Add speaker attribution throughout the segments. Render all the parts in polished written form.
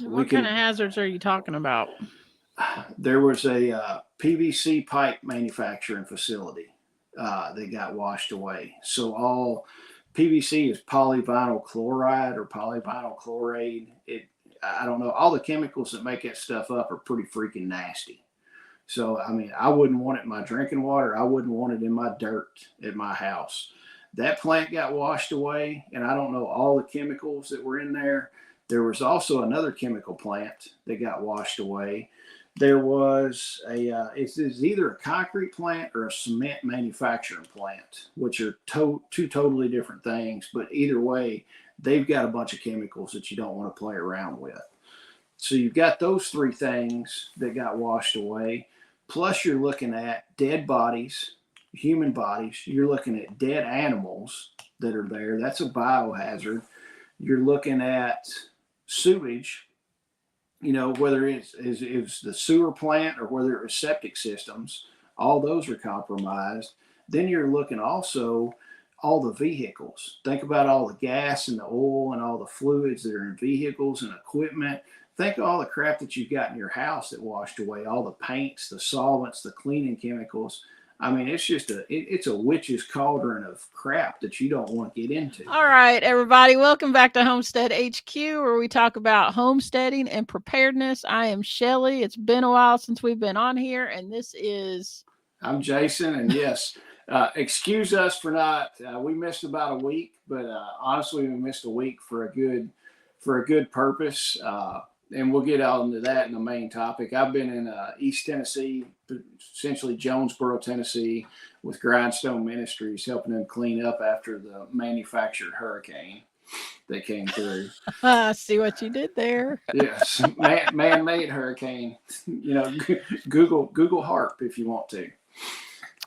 Speaker 1: What kind of hazards are you talking about?
Speaker 2: There was a PVC pipe manufacturing facility that got washed away. So all PVC is polyvinyl chloride or polyvinyl chloride. I don't know. All the chemicals that make that stuff up are pretty freaking nasty. So I mean, I wouldn't want it in my drinking water. I wouldn't want it in my dirt at my house. That plant got washed away, and I don't know all the chemicals that were in there. There was also another chemical plant that got washed away. There was it's either a concrete plant or a cement manufacturing plant, which are two totally different things. But either way, they've got a bunch of chemicals that you don't want to play around with. So you've got those three things that got washed away. Plus, you're looking at dead bodies, human bodies. You're looking at dead animals that are there. That's a biohazard. You're looking at sewage, whether it's the sewer plant or whether it was septic systems, all those are compromised. Then you're looking also all the vehicles. Think about all the gas and the oil and all the fluids that are in vehicles and equipment. Think of all the crap that you've got in your house that washed away, all the paints, the solvents, the cleaning chemicals. I mean, it's just it's a witch's cauldron of crap that you don't want to get into.
Speaker 1: All right, everybody, welcome back to Homestead HQ, where we talk about homesteading and preparedness. I am Shelly. It's been a while since we've been on here, and this is.
Speaker 2: I'm Jason, and yes, excuse us for not. We missed about a week, but honestly, we missed a week for a good purpose. And we'll get out into that in the main topic. I've been in East Tennessee, essentially Jonesboro, Tennessee, with Grindstone Ministries, helping them clean up after the manufactured hurricane that came through.
Speaker 1: See what you did there.
Speaker 2: Yes, man-made hurricane. Google HARP if you want to.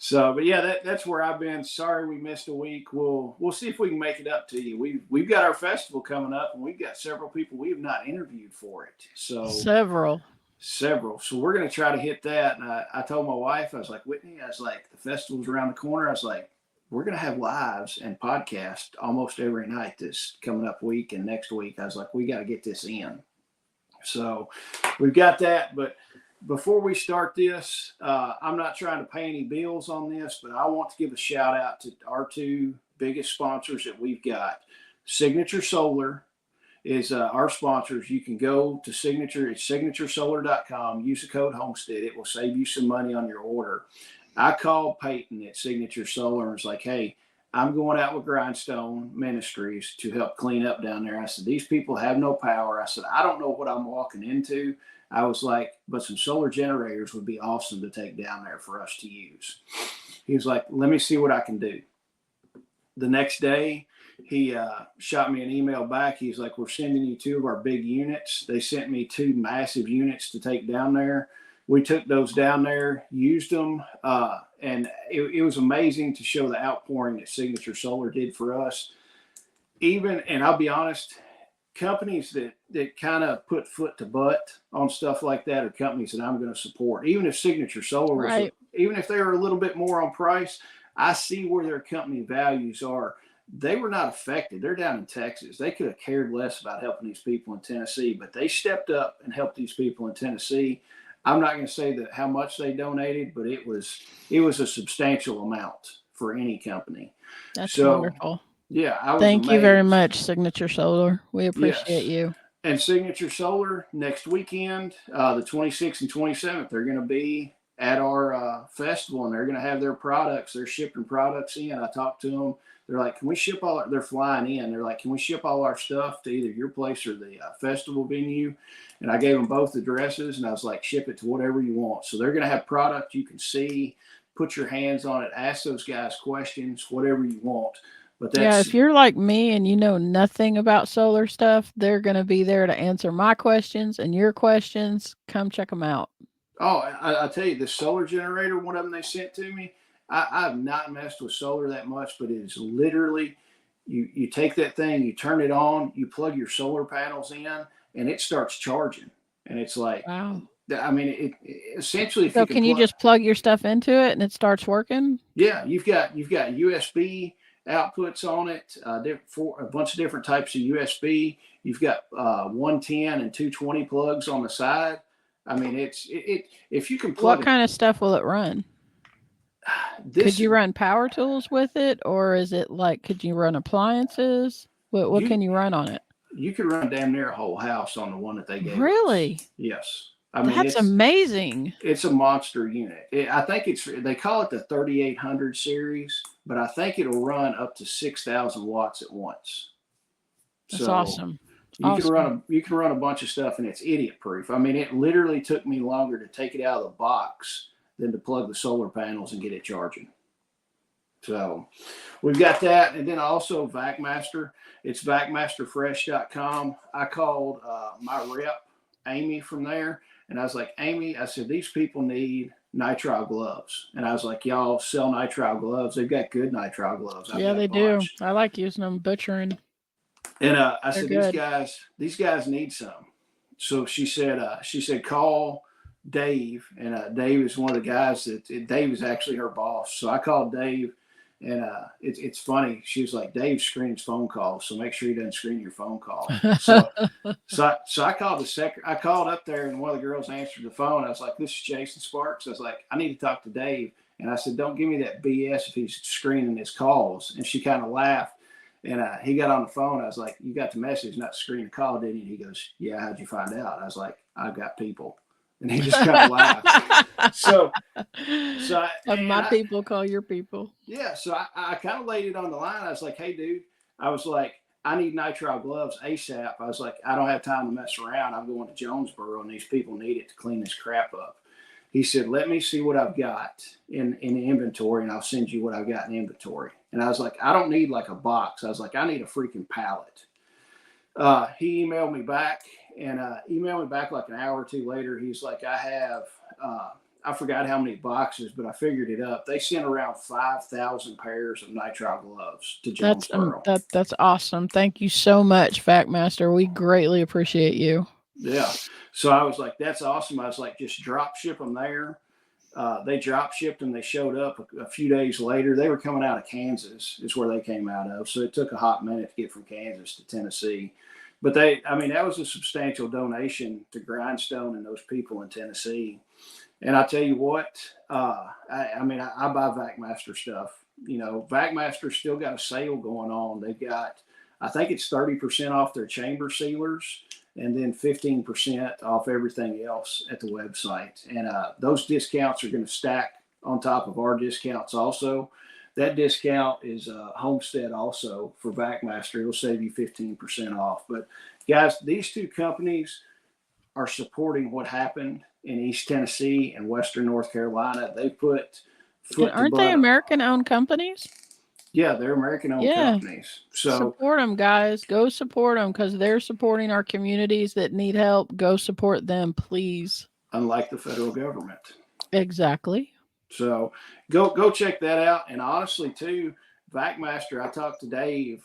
Speaker 2: So, but yeah, that's where I've been. Sorry we missed a week. We'll see if we can make it up to you. We've got our festival coming up, and we've got several people we have not interviewed for it. So
Speaker 1: several.
Speaker 2: So we're going to try to hit that. And I told my wife, I was like, Whitney, I was like, the festival's around the corner. I was like, we're going to have lives and podcasts almost every night this coming up week and next week. I was like, we got to get this in. So we've got that, but before we start this, I'm not trying to pay any bills on this, but I want to give a shout out to our two biggest sponsors that we've got. Signature Solar is our sponsors. You can go to Signature. It's signaturesolar.com. Use the code Homestead. It will save you some money on your order. I called Peyton at Signature Solar and was like, hey, I'm going out with Grindstone Ministries to help clean up down there. I said, these people have no power. I said, I don't know what I'm walking into. I was like, but some solar generators would be awesome to take down there for us to use. He was like, let me see what I can do. The next day, he shot me an email back. He's like, we're sending you two of our big units. They sent me two massive units to take down there. We took those down there, used them, and it was amazing to show the outpouring that Signature Solar did for us. And I'll be honest, companies that kind of put foot to butt on stuff like that are companies that I'm going to support. Even if Signature Solar was,
Speaker 1: right.
Speaker 2: Even if they were a little bit more on price, I see where their company values are. They were not affected. They're down in Texas. They could have cared less about helping these people in Tennessee, but they stepped up and helped these people in Tennessee. I'm not going to say that how much they donated, but it was a substantial amount for any company.
Speaker 1: That's wonderful.
Speaker 2: Yeah, I was
Speaker 1: Thank
Speaker 2: amazed.
Speaker 1: you very much, Signature Solar. We appreciate you.
Speaker 2: And Signature Solar next weekend, the 26th and 27th, they're going to be at our festival, and they're going to have their products. They're shipping products in. I talked to them. They're like, can we ship all? They're flying in. They're like, can we ship all our stuff to either your place or the festival venue? And I gave them both addresses, and I was like, ship it to whatever you want. So they're going to have product you can see, put your hands on it, ask those guys questions, whatever you want. But
Speaker 1: yeah, if you're like me and you know nothing about solar stuff, they're going to be there to answer my questions and your questions. Come check them out.
Speaker 2: Oh, I tell you, the solar generator, one of them they sent to me, I've not messed with solar that much, but it is literally, you take that thing, you turn it on, you plug your solar panels in, and it starts charging. And it's like,
Speaker 1: wow.
Speaker 2: I mean, it essentially.
Speaker 1: So can you just plug your stuff into it and it starts working?
Speaker 2: Yeah, you've got USB outputs on it, for a bunch of different types of USB. You've got 110 and 220 plugs on the side. I mean, if you can plug
Speaker 1: What kind of stuff will it run? Could
Speaker 2: this,
Speaker 1: you run power tools with it, or is it like could you run appliances? What
Speaker 2: you
Speaker 1: can you run on it?
Speaker 2: you could run damn near a whole house on the one that they gave us.
Speaker 1: Really?
Speaker 2: Yes, I mean
Speaker 1: That's amazing.
Speaker 2: it's a monster unit. I think they call it the 3800 series, but I think it'll run up to 6,000 watts at once.
Speaker 1: That's
Speaker 2: So
Speaker 1: awesome. Awesome.
Speaker 2: you can run a bunch of stuff, and it's idiot proof. I mean, it literally took me longer to take it out of the box than to plug the solar panels and get it charging. So we've got that, and then also VacMaster. It's VacMasterFresh.com. I called my rep Amy from there, and I was like, Amy, I said these people need nitrile gloves, and I was like, y'all sell nitrile gloves? They've got good nitrile gloves. I've
Speaker 1: Yeah,
Speaker 2: got a
Speaker 1: they do.
Speaker 2: bunch.
Speaker 1: I like using them butchering.
Speaker 2: And I
Speaker 1: They're
Speaker 2: said,
Speaker 1: good.
Speaker 2: these guys need some. So she said, call Dave. And Dave is one of the guys Dave is actually her boss. So I called Dave, and it's funny. She was like, Dave screens phone calls, so make sure he doesn't screen your phone call. So I called I called up there, and one of the girls answered the phone. I was like, this is Jason Sparks. I was like, I need to talk to Dave. And I said, don't give me that BS if he's screening his calls. And she kind of laughed. And he got on the phone. I was like, you got the message, not screen the call, didn't you? And he goes, yeah, how'd you find out? I was like, I've got people. And he just kind of laughed. So
Speaker 1: My people call your people.
Speaker 2: Yeah, so I kind of laid it on the line. I was like, hey, dude, I was like, I need nitrile gloves ASAP. I was like, I don't have time to mess around. I'm going to Jonesboro, and these people need it to clean this crap up. He said, let me see what I've got in the inventory, and I'll send you what I've got in inventory. And I was like, I don't need like a box. I was like, I need a freaking pallet. He emailed me back, and emailed me back like an hour or two later. He's like, I have, I forgot how many boxes, but I figured it up. They sent around 5,000 pairs of nitrile gloves to Jonesboro.
Speaker 1: That's awesome. Thank you so much, VacMaster. We greatly appreciate you.
Speaker 2: Yeah. So I was like, that's awesome. I was like, just drop ship them there. They drop shipped them. They showed up a few days later. They were coming out of Kansas, is where they came out of. So it took a hot minute to get from Kansas to Tennessee. But that was a substantial donation to Grindstone and those people in Tennessee. And I tell you what, I buy VacMaster stuff. You know, VacMaster's still got a sale going on. They've got, I think it's 30% off their chamber sealers, and then 15% off everything else at the website. And those discounts are going to stack on top of our discounts also. That discount is Homestead also for VacMaster. It'll save you 15% off. But guys, these two companies are supporting what happened in East Tennessee and Western North Carolina. They put
Speaker 1: Aren't they American-owned companies?
Speaker 2: Yeah, they're American-owned companies. So
Speaker 1: support them, guys. Go support them because they're supporting our communities that need help. Go support them, please.
Speaker 2: Unlike the federal government.
Speaker 1: Exactly.
Speaker 2: So go check that out. And honestly, too, VacMaster, I talked to Dave,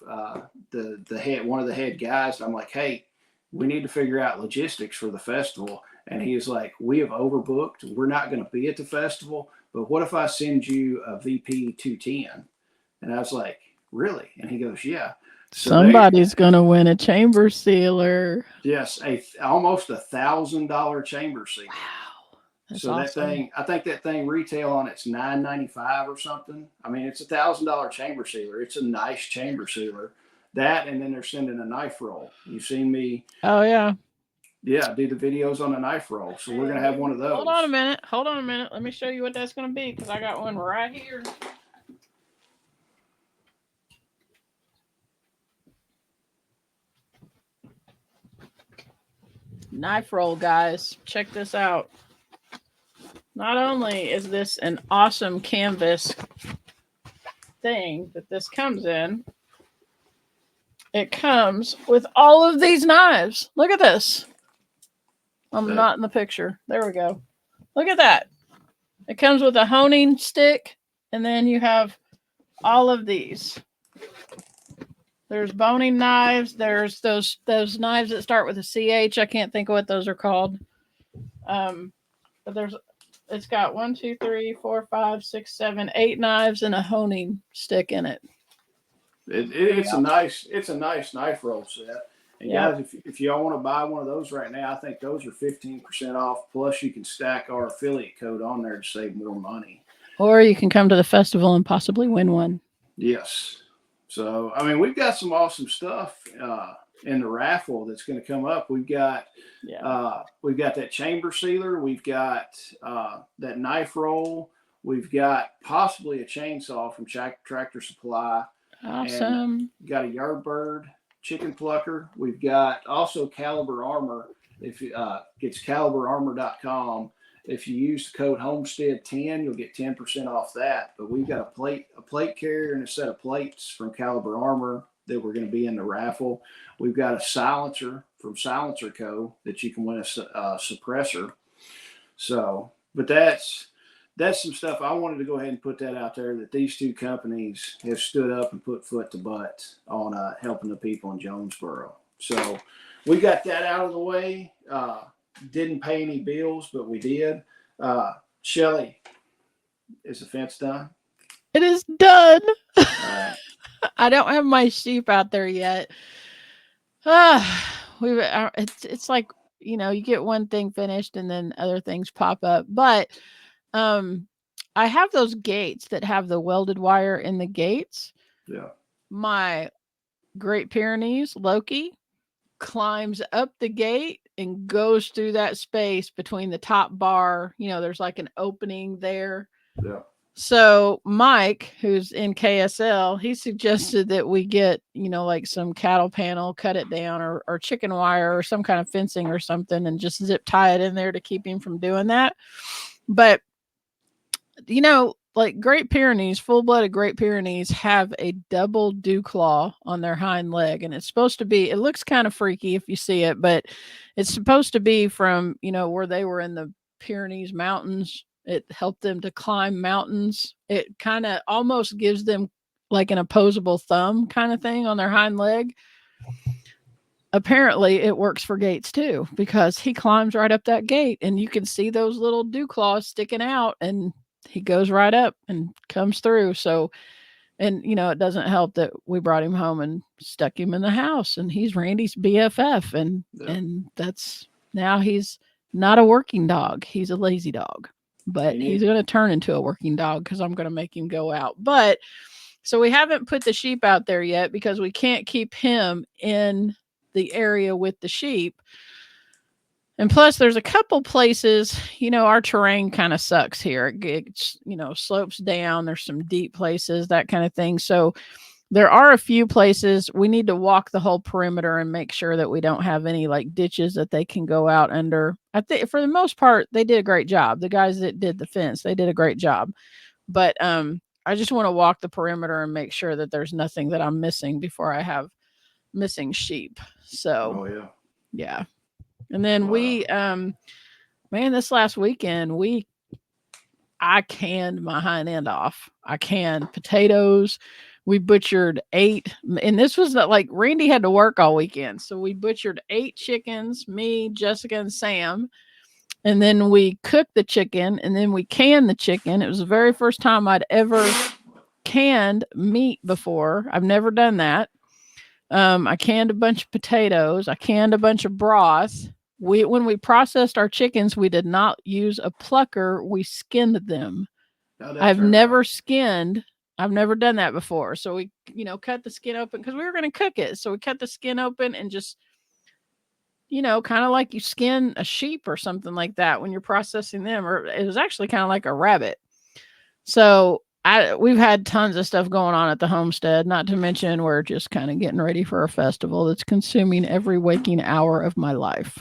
Speaker 2: the head, one of the head guys. I'm like, hey, we need to figure out logistics for the festival. And he was like, we have overbooked. We're not going to be at the festival. But what if I send you a VP 210? And I was like, really? And he goes, yeah.
Speaker 1: So somebody's going to win a chamber sealer.
Speaker 2: Yes, almost $1,000 chamber sealer.
Speaker 1: Wow. That's
Speaker 2: so
Speaker 1: awesome.
Speaker 2: That thing, I think that thing retail on it's $995 or something. I mean, it's $1,000 chamber sealer. It's a nice chamber sealer. That, and then they're sending a knife roll. You've seen me.
Speaker 1: Oh, yeah.
Speaker 2: Yeah, do the videos on the knife roll. So we're going to have one of those.
Speaker 1: Hold on a minute. Let me show you what that's going to be because I got one right here. Knife roll, guys. Check this out. Not only is this an awesome canvas thing that this comes in, it comes with all of these knives. Look at this. I'm not in the picture. There we go. Look at that. It comes with a honing stick, and then you have all of these. There's boning knives. There's those knives that start with a CH. I can't think of what those are called. But it's got 1, 2, 3, 4, 5, 6, 7, 8 knives and a honing stick in it.
Speaker 2: It's a nice knife roll set. And
Speaker 1: Yep.
Speaker 2: guys, if y'all want to buy one of those right now, I think those are 15% off. Plus, you can stack our affiliate code on there to save more money.
Speaker 1: Or you can come to the festival and possibly win one.
Speaker 2: Yes. So, I mean, we've got some awesome stuff in the raffle that's going to come up. We've got that chamber sealer. We've got that knife roll. We've got possibly a chainsaw from Tractor Supply.
Speaker 1: Awesome.
Speaker 2: And got a Yardbird chicken plucker. We've got also Caliber Armor. If it's caliberarmor.com. If you use the code Homestead 10, you'll get 10% off that. But we've got a plate carrier and a set of plates from Caliber Armor that we're going to be in the raffle. We've got a silencer from Silencer Co. that you can win a suppressor. So, but that's some stuff I wanted to go ahead and put that out there, that these two companies have stood up and put foot to butt on helping the people in Jonesboro. So we got that out of the way. Didn't pay any bills, but we did. Shelly, is the fence done?
Speaker 1: It is done.
Speaker 2: All right.
Speaker 1: I don't have my sheep out there yet. It's like, you get one thing finished and then other things pop up. But I have those gates that have the welded wire in the gates.
Speaker 2: Yeah.
Speaker 1: My Great Pyrenees, Loki, climbs up the gate and goes through that space between the top bar. There's like an opening there.
Speaker 2: Yeah.
Speaker 1: So Mike, who's in KSL, he suggested that we get, like some cattle panel, cut it down, or chicken wire or some kind of fencing or something, and just zip tie it in there to keep him from doing that. But, like Great Pyrenees, full-blooded Great Pyrenees have a double dew claw on their hind leg. And it's supposed to be, it looks kind of freaky if you see it, but it's supposed to be from, where they were in the Pyrenees mountains. It helped them to climb mountains. It kind of almost gives them like an opposable thumb kind of thing on their hind leg. Apparently it works for Gates too, because he climbs right up that gate and you can see those little dew claws sticking out, and he goes right up and comes through. So, and it doesn't help that we brought him home and stuck him in the house, and he's Randy's BFF. And that's, now he's not a working dog. He's a lazy dog, but he's going to turn into a working dog because I'm going to make him go out. But so we haven't put the sheep out there yet because we can't keep him in the area with the sheep. And plus there's a couple places, our terrain kind of sucks here. It slopes down. There's some deep places, that kind of thing. So there are a few places we need to walk the whole perimeter and make sure that we don't have any like ditches that they can go out under. I think for the most part, they did a great job. The guys that did the fence, they did a great job. But I just want to walk the perimeter and make sure that there's nothing that I'm missing before I have missing sheep. So, yeah. And then we, this last weekend, I canned my hind end off. I canned potatoes. We butchered 8, and this was like Randy had to work all weekend. So we butchered 8 chickens, me, Jessica, and Sam. And then we cooked the chicken, and then we canned the chicken. It was the very first time I'd ever canned meat before. I've never done that. I canned a bunch of potatoes. I canned a bunch of broth. When we processed our chickens, we did not use a plucker. We skinned them. I've never skinned. I've never done that before. So we, cut the skin open because we were going to cook it. So we cut the skin open and just, kind of like you skin a sheep or something like that when you're processing them. Or it was actually kind of like a rabbit. So we've had tons of stuff going on at the homestead, not to mention we're just kind of getting ready for a festival that's consuming every waking hour of my life.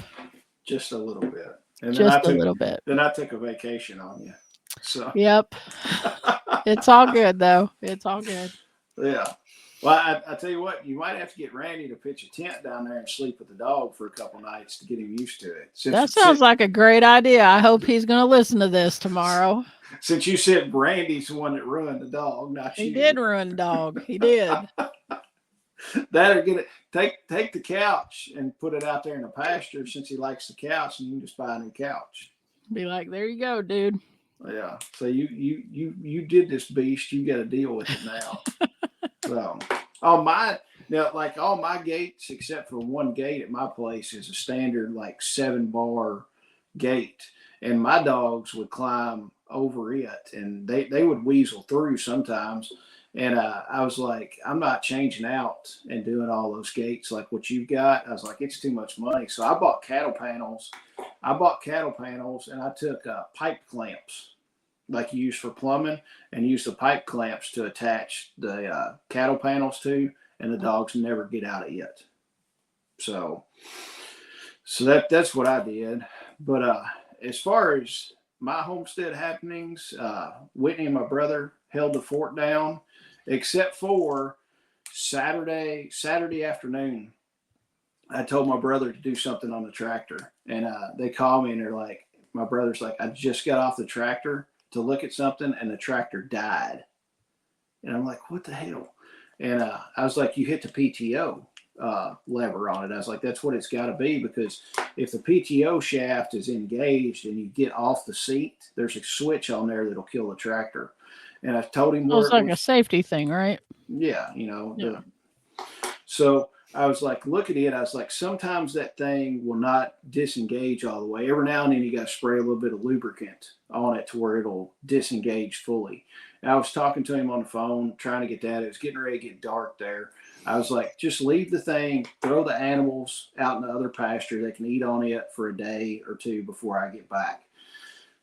Speaker 2: Just a little bit. And
Speaker 1: just a little bit.
Speaker 2: Then I took a vacation on you. So.
Speaker 1: Yep. It's all good though. It's all good.
Speaker 2: Yeah. Well, I tell you what, you might have to get Randy to pitch a tent down there and sleep with the dog for a couple nights to get him used to it.
Speaker 1: That sounds like a great idea. I hope he's going to listen to this tomorrow.
Speaker 2: Since you said Randy's the one that ruined the dog, not you.
Speaker 1: He did ruin the dog. He did.
Speaker 2: That or get it. Take the couch and put it out there in the pasture since he likes the couch, and you can just buy a new couch.
Speaker 1: Be like, there you go, dude.
Speaker 2: Yeah. So you did this beast. You got to deal with it now. So, Now, like all my gates, except for one gate at my place, is a standard like 7 bar gate, and my dogs would climb over it, and they would weasel through sometimes. And I was like, I'm not changing out and doing all those gates like what you've got. I was like, it's too much money. So I bought cattle panels. And I took pipe clamps like you use for plumbing, and use the pipe clamps to attach the cattle panels to, and the dogs never get out of it. So, that's what I did. But as far as my homestead happenings, Whitney and my brother held the fort down, except for Saturday afternoon. I told my brother to do something on the tractor, and they called me and they're like, my brother's like, I just got off the tractor to look at something, and the tractor died. And I'm like, what the hell? And I was like, you hit the PTO lever on it. I was like, that's what it's got to be, because if the PTO shaft is engaged and you get off the seat, there's a switch on there that'll kill the tractor. And I told him
Speaker 1: Well,
Speaker 2: where
Speaker 1: it's
Speaker 2: it
Speaker 1: like a
Speaker 2: was.
Speaker 1: safety thing, right?
Speaker 2: Yeah,
Speaker 1: Yeah.
Speaker 2: So I was like, look at it. I was like, sometimes that thing will not disengage all the way. Every now and then you got to spray a little bit of lubricant on it to where it'll disengage fully. And I was talking to him on the phone, trying to get that. It was getting ready to get dark there. I was like, just leave the thing, throw the animals out in the other pasture. They can eat on it for a day or two before I get back.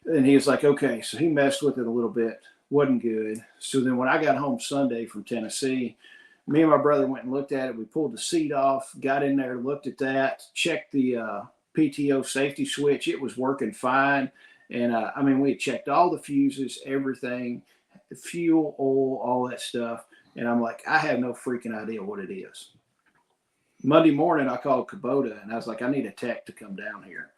Speaker 2: And he was like, okay. So he messed with it a little bit. Wasn't good. So then when I got home Sunday from Tennessee, me and my brother went and looked at it. We pulled the seat off, got in there, looked at that, checked the PTO safety switch. It was working fine. And I mean, we had checked all the fuses, everything, fuel, oil, all that stuff. And I'm like, I have no freaking idea what it is. Monday morning, I called Kubota and I was like, I need a tech to come down here.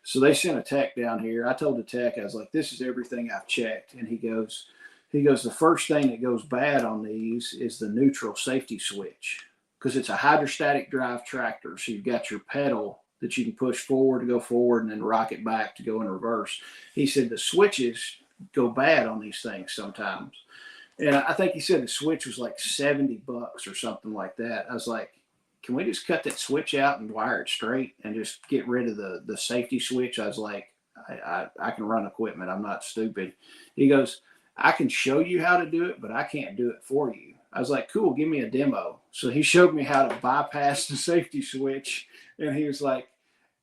Speaker 2: So they sent a tech down here. I told the tech, I was like, this is everything I've checked. And he goes, the first thing that goes bad on these is the neutral safety switch, because it's a hydrostatic drive tractor. So you've got your pedal that you can push forward to go forward and then rock it back to go in reverse. He said the switches go bad on these things sometimes. And I think he said the switch was like $70 or something like that. I was like, can we just cut that switch out and wire it straight and just get rid of the safety switch? I was like, I can run equipment. I'm not stupid. He goes, I can show you how to do it, but I can't do it for you. I was like, cool, give me a demo. So he showed me how to bypass the safety switch. And he was like,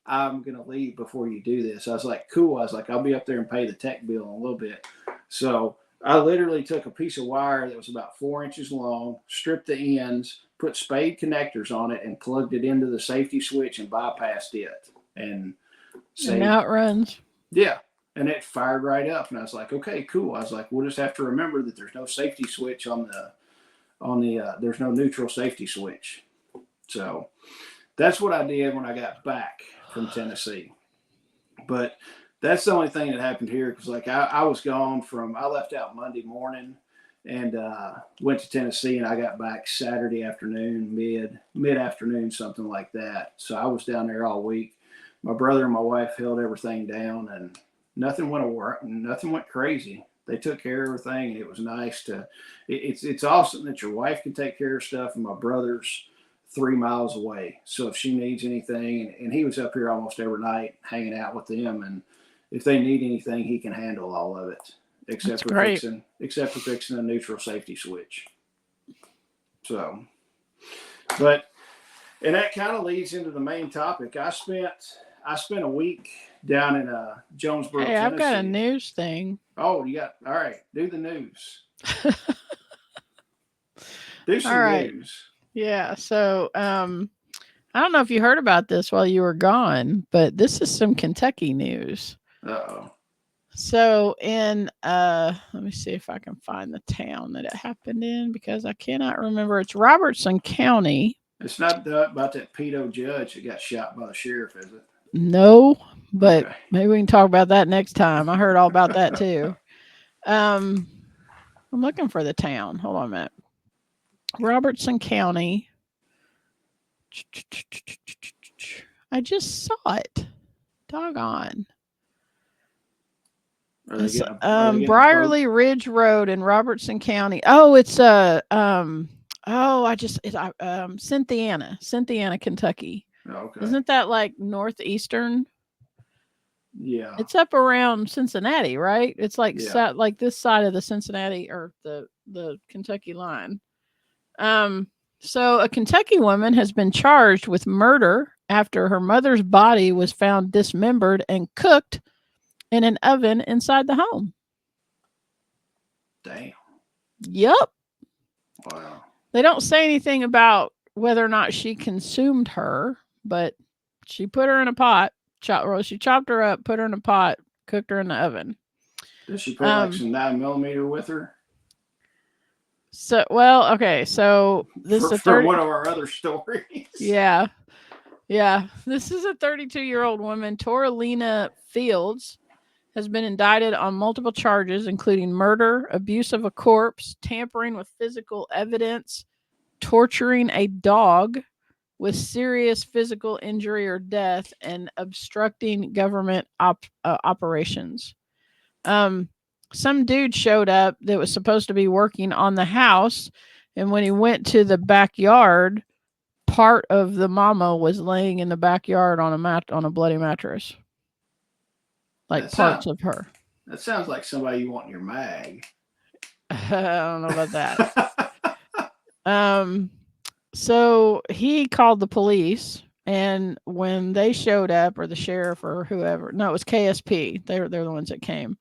Speaker 2: I'm going to leave before you do this. I was like, cool. I was like, I'll be up there and pay the tech bill in a little bit. So I literally took a piece of wire that was about 4 inches long, stripped the ends, put spade connectors on it, and plugged it into the safety switch and bypassed it. And
Speaker 1: now it runs.
Speaker 2: Yeah. And it fired right up. And I was like, okay, cool. I was like, we'll just have to remember that there's no safety switch there's no neutral safety switch. So that's what I did when I got back from Tennessee. But that's the only thing that happened here, because like I was gone I left out Monday morning and went to Tennessee, and I got back Saturday afternoon, mid afternoon, something like that. So I was down there all week. My brother and my wife held everything down, and nothing went crazy. They took care of everything, and it was nice to. It's awesome that your wife can take care of stuff, and my brother's 3 miles away. So if she needs anything, and he was up here almost every night hanging out with them, and if they need anything, he can handle all of it, except for fixing a neutral safety switch. So, and that kind of leads into the main topic. I spent a week down in Jonesboro,
Speaker 1: Hey,
Speaker 2: Tennessee.
Speaker 1: I've got a news thing.
Speaker 2: Oh, all right. Do the news. Do some
Speaker 1: All right.
Speaker 2: news.
Speaker 1: Yeah. So, I don't know if you heard about this while you were gone, but this is some Kentucky news.
Speaker 2: Uh-oh.
Speaker 1: So let me see if I can find the town that it happened in, because I cannot remember. It's Robertson County.
Speaker 2: It's not about that pedo judge that got shot by the sheriff, is it?
Speaker 1: No, but
Speaker 2: Okay.
Speaker 1: maybe we can talk about that next time. I heard all about that too. I'm looking for the town. Hold on a minute. Robertson County. I just saw it. Doggone. It's Briarley Ridge Road in Robertson County. Oh, it's Oh, Cynthiana, Kentucky.
Speaker 2: Okay.
Speaker 1: Isn't that like northeastern?
Speaker 2: Yeah.
Speaker 1: It's up around Cincinnati, right? It's like
Speaker 2: Yeah.
Speaker 1: like this side of the Cincinnati or the Kentucky line. Um, so a Kentucky woman has been charged with murder after her mother's body was found dismembered and cooked in an oven inside the home.
Speaker 2: Damn.
Speaker 1: Yep.
Speaker 2: Wow.
Speaker 1: They don't say anything about whether or not she consumed her, but she put her in a pot. She chopped her up, put her in a pot, cooked her in the oven.
Speaker 2: Did she put like
Speaker 1: Um,
Speaker 2: some 9mm with her?
Speaker 1: So this is a
Speaker 2: For
Speaker 1: 30.
Speaker 2: one of our other stories.
Speaker 1: Yeah. Yeah. This is a 32-year-old woman, Toralina Fields, has been indicted on multiple charges, including murder, abuse of a corpse, tampering with physical evidence, torturing a dog with serious physical injury or death, and obstructing government operations. Um, some dude showed up that was supposed to be working on the house, and when he went to the backyard, part of the mama was laying in the backyard on a bloody mattress, like
Speaker 2: That sounds
Speaker 1: parts of her.
Speaker 2: that sounds like somebody you want in your mag.
Speaker 1: I don't know about that. Um, so he called the police, and when they showed up, or the sheriff or whoever, no, it was KSP. They're the ones that came.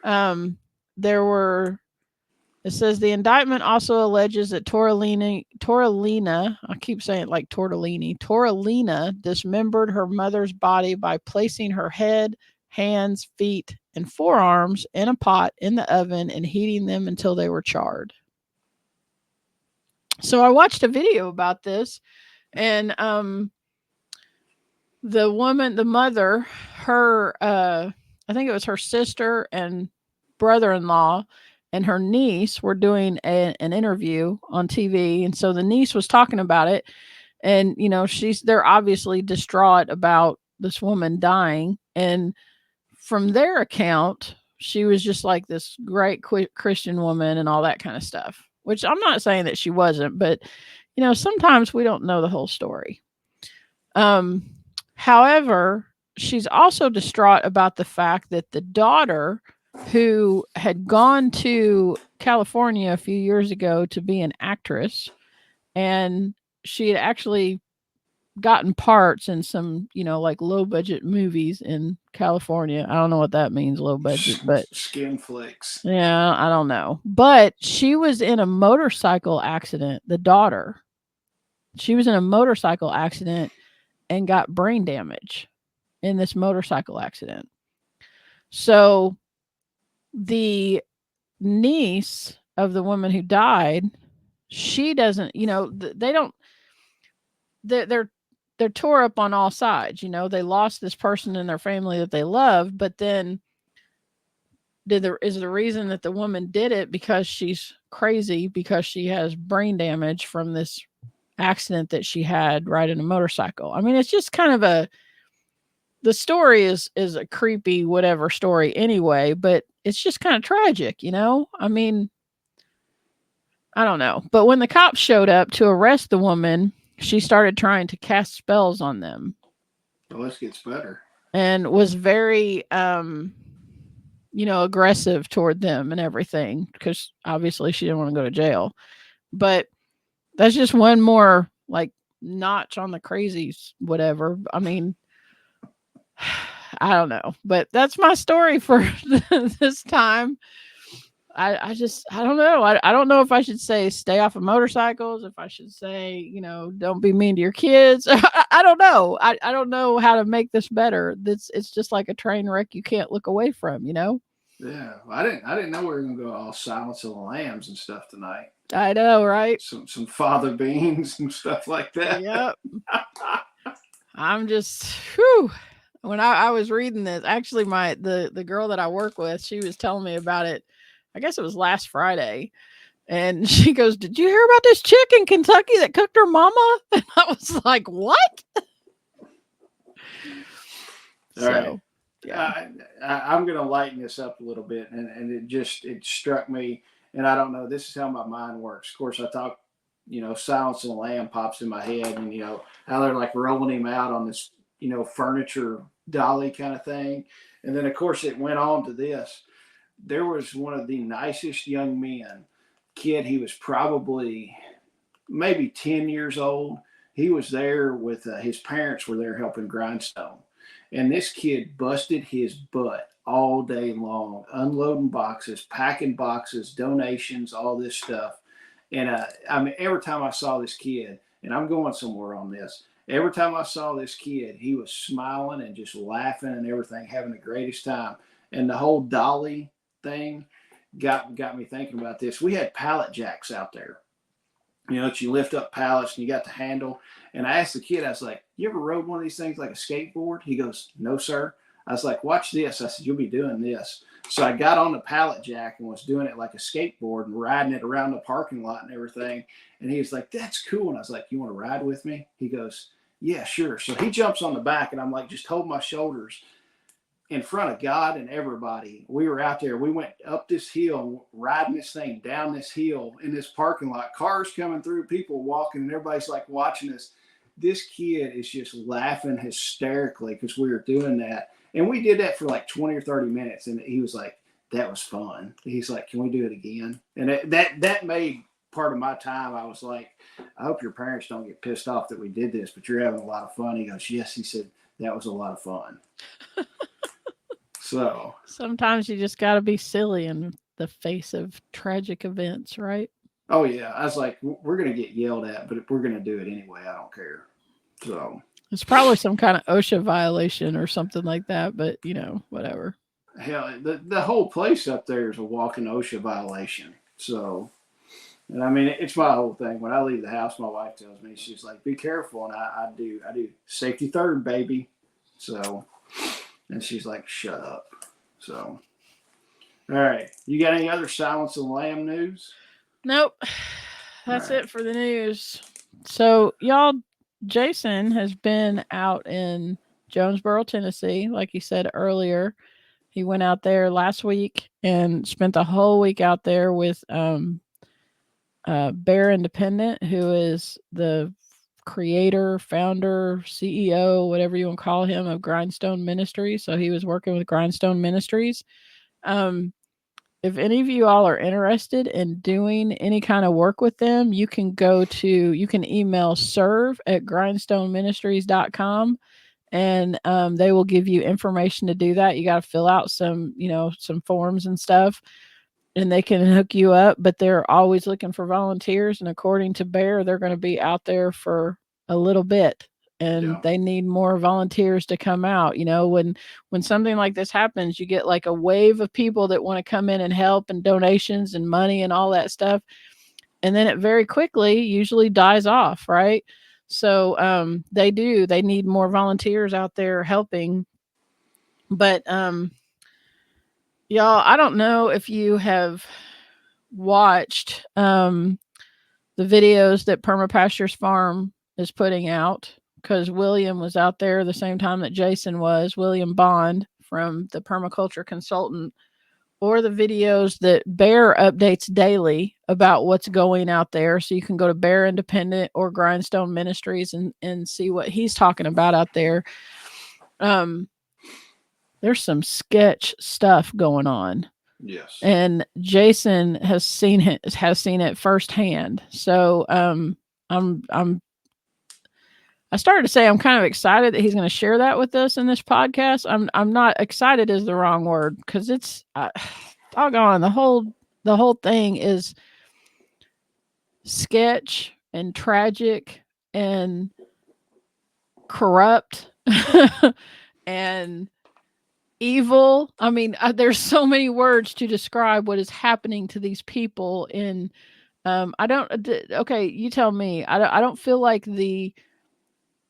Speaker 1: Um, there were. It says the indictment also alleges that Toralina, I keep saying it like tortellini, Toralina dismembered her mother's body by placing her head, hands, feet, and forearms in a pot in the oven and heating them until they were charred. So I watched a video about this, and the mother, her I think it was her sister and brother-in-law and her niece were doing an interview on TV, and so the niece was talking about it, and they're obviously distraught about this woman dying, and from their account she was just like this great Christian woman and all that kind of stuff, which I'm not saying that she wasn't, but sometimes we don't know the whole story. um However, she's also distraught about the fact that the daughter, who had gone to California a few years ago to be an actress, and she had actually gotten parts in some, like low budget movies in California. I don't know what that means, low budget, but
Speaker 2: Skin flicks.
Speaker 1: yeah, I don't know. But she was in a motorcycle accident, the daughter. She was in a motorcycle accident and got brain damage in this motorcycle accident. So the niece of the woman who died, she doesn't, they don't, they're they're tore up on all sides. They lost this person in their family that they love, but then is the reason that the woman did it because she's crazy, because she has brain damage from this accident that she had riding a motorcycle. I mean, it's just kind of the story is a creepy whatever story anyway, but it's just kind of tragic. I mean, I don't know. But when the cops showed up to arrest the woman, she started trying to cast spells on them.
Speaker 2: Well, this gets better.
Speaker 1: And was very aggressive toward them and everything, because obviously she didn't want to go to jail. But that's just one more like notch on the crazies whatever. I mean, I don't know, but that's my story for this time. I don't know. I don't know if I should say stay off of motorcycles, if I should say, don't be mean to your kids. I don't know. I don't know how to make this better. It's just like a train wreck you can't look away from,
Speaker 2: Yeah, I didn't know we were gonna go all Silence of the Lambs and stuff tonight.
Speaker 1: I know, right?
Speaker 2: Some Father Beans and stuff like that.
Speaker 1: Yep. I'm just whew. When I was reading this, actually the girl that I work with, she was telling me about it. I guess it was last Friday. And she goes, "Did you hear about this chick in Kentucky that cooked her mama?" And I was like, "What?"
Speaker 2: All right. Yeah. I'm going to lighten this up a little bit. And it struck me. And I don't know, this is how my mind works. Of course, I talk Silence of the Lamb pops in my head, and how they're like rolling him out on this furniture dolly kind of thing. And then of course it went on to this. There was one of the nicest young men, kid. He was probably maybe 10 years old. He was there with his parents were there helping grindstone. And this kid busted his butt all day long, unloading boxes, packing boxes, donations, all this stuff. And I mean, every time I saw this kid, and I'm going somewhere on this, every time I saw this kid, he was smiling and just laughing and everything, having the greatest time. And the whole dolly thing got me thinking about this. We had pallet jacks out there, that you lift up pallets and you got the handle. And I asked the kid, I was like, "You ever rode one of these things like a skateboard?" He goes, "No, sir." I was like, "Watch this." I said, "You'll be doing this." So I got on the pallet jack and was doing it like a skateboard and riding it around the parking lot and everything. And he was like, "That's cool." And I was like, "You want to ride with me?" He goes, "Yeah, sure." So he jumps on the back and I'm like, just hold my shoulders. In front of God and everybody, we were out there. We went up this hill, riding this thing down this hill in this parking lot, cars coming through, people walking, and everybody's like watching us. This kid is just laughing hysterically because we were doing that. And we did that for like 20 or 30 minutes. And he was like, "That was fun." He's like, "Can we do it again?" And that made part of my time. I was like, "I hope your parents don't get pissed off that we did this, but you're having a lot of fun." He goes, "Yes." He said, "That was a lot of fun." So
Speaker 1: Sometimes you just got to be silly in the face of tragic events, right?
Speaker 2: oh yeah, I was like, we're gonna get yelled at, but we're gonna do it anyway. I don't care. So
Speaker 1: It's probably some kind of OSHA violation or something like that, but whatever.
Speaker 2: hell, the whole place up there is a walking OSHA violation. So, and I mean, it's my whole thing. When I leave the house, my wife tells me, she's like, "Be careful," and I do safety third, baby. So, and she's like, "Shut up." So, all right, you got any other Silence of the Lamb news?
Speaker 1: Nope.
Speaker 2: All
Speaker 1: That's
Speaker 2: right.
Speaker 1: it for the news. So, y'all, Jason has been out in Jonesboro, Tennessee, like he said earlier. He went out there last week and spent the whole week out there with Bear Independent, who is the creator, founder, CEO, whatever you want to call him, of Grindstone Ministries. So he was working with Grindstone Ministries. Um, if any of you all are interested in doing any kind of work with them, you can email serve@grindstoneministries.com, and they will give you information to do that. You got to fill out some forms and stuff, and they can hook you up, but they're always looking for volunteers. And according to Bear, they're going to be out there for a little bit, and
Speaker 2: Yeah.
Speaker 1: they need more volunteers to come out. When something like this happens, you get like a wave of people that want to come in and help, and donations and money and all that stuff. And then it very quickly usually dies off, right? So they need more volunteers out there helping. But y'all, I don't know if you have watched the videos that Permapastures Farm is putting out, because William was out there the same time that Jason was, William Bond from the Permaculture Consultant, or the videos that Bear updates daily about what's going out there. So you can go to Bear Independent or Grindstone Ministries and see what he's talking about out there. There's some sketch stuff going on.
Speaker 2: Yes.
Speaker 1: And Jason has seen it firsthand. So I started to say I'm kind of excited that he's going to share that with us in this podcast. I'm not excited is the wrong word, because it's doggone, the whole thing is sketch and tragic and corrupt and evil. I mean, there's so many words to describe what is happening to these people. In I don't. Okay, you tell me. I don't feel like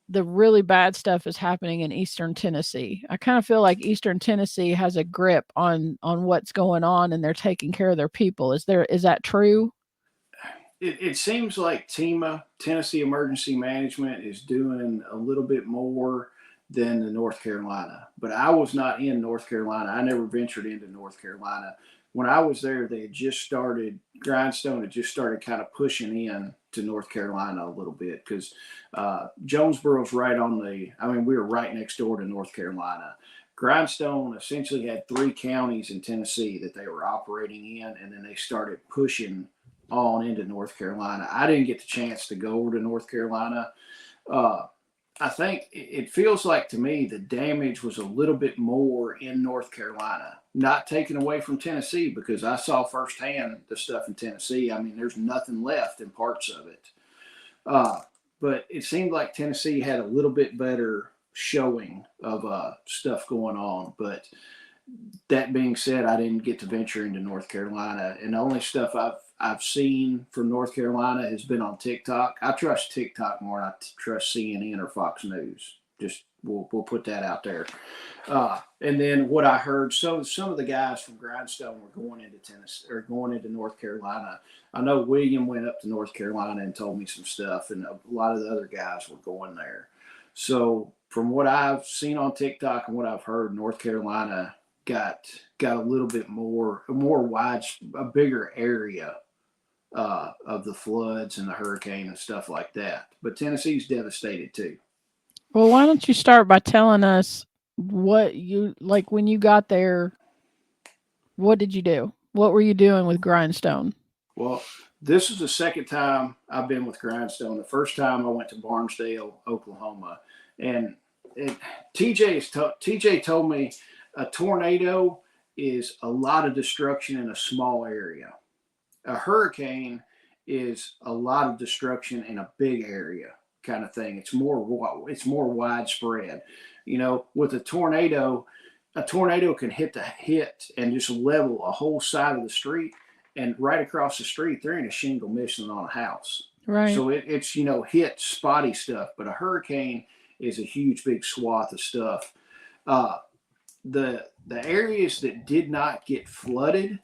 Speaker 1: the really bad stuff is happening in Eastern Tennessee. I kind of feel like Eastern Tennessee has a grip on what's going on, and they're taking care of their people. Is that true?
Speaker 2: It seems like TEMA, Tennessee Emergency Management, is doing a little bit more than the North Carolina. But I was not in North Carolina. I never ventured into North Carolina. When I was there, they had just started, Grindstone had just started kind of pushing in to North Carolina a little bit because Jonesboro's right on the. I mean, we were right next door to North Carolina. Grindstone essentially had 3 counties in Tennessee that they were operating in, and then they started pushing on into North Carolina. I didn't get the chance to go over to North Carolina. I think it feels like to me the damage was a little bit more in North Carolina, not taken away from Tennessee because I saw firsthand the stuff in Tennessee. I mean, there's nothing left in parts of it. But it seemed like Tennessee had a little bit better showing of stuff going on. But that being said, I didn't get to venture into North Carolina, and the only stuff I've seen from North Carolina has been on TikTok. I trust TikTok more than I trust CNN or Fox News. Just we'll put that out there. And then what I heard, so some of the guys from Grindstone were going into Tennessee or going into North Carolina. I know William went up to North Carolina and told me some stuff, and a lot of the other guys were going there. So from what I've seen on TikTok and what I've heard, North Carolina got a little bit more wide, a bigger area of the floods and the hurricane and stuff like that. But Tennessee's devastated too.
Speaker 1: Well, why don't you start by telling us what you like when you got there? What did you do? What were you doing with Grindstone?
Speaker 2: Well, this is the second time I've been with Grindstone. The first time I went to Barnesdale, Oklahoma, and TJ told me a tornado is a lot of destruction in a small area. A hurricane is a lot of destruction in a big area, kind of thing. It's more widespread. You know, with a tornado can hit and just level a whole side of the street, and right across the street there ain't a shingle missing on a house.
Speaker 1: Right.
Speaker 2: So it's hit spotty stuff, but a hurricane is a huge big swath of stuff. The areas that did not get flooded,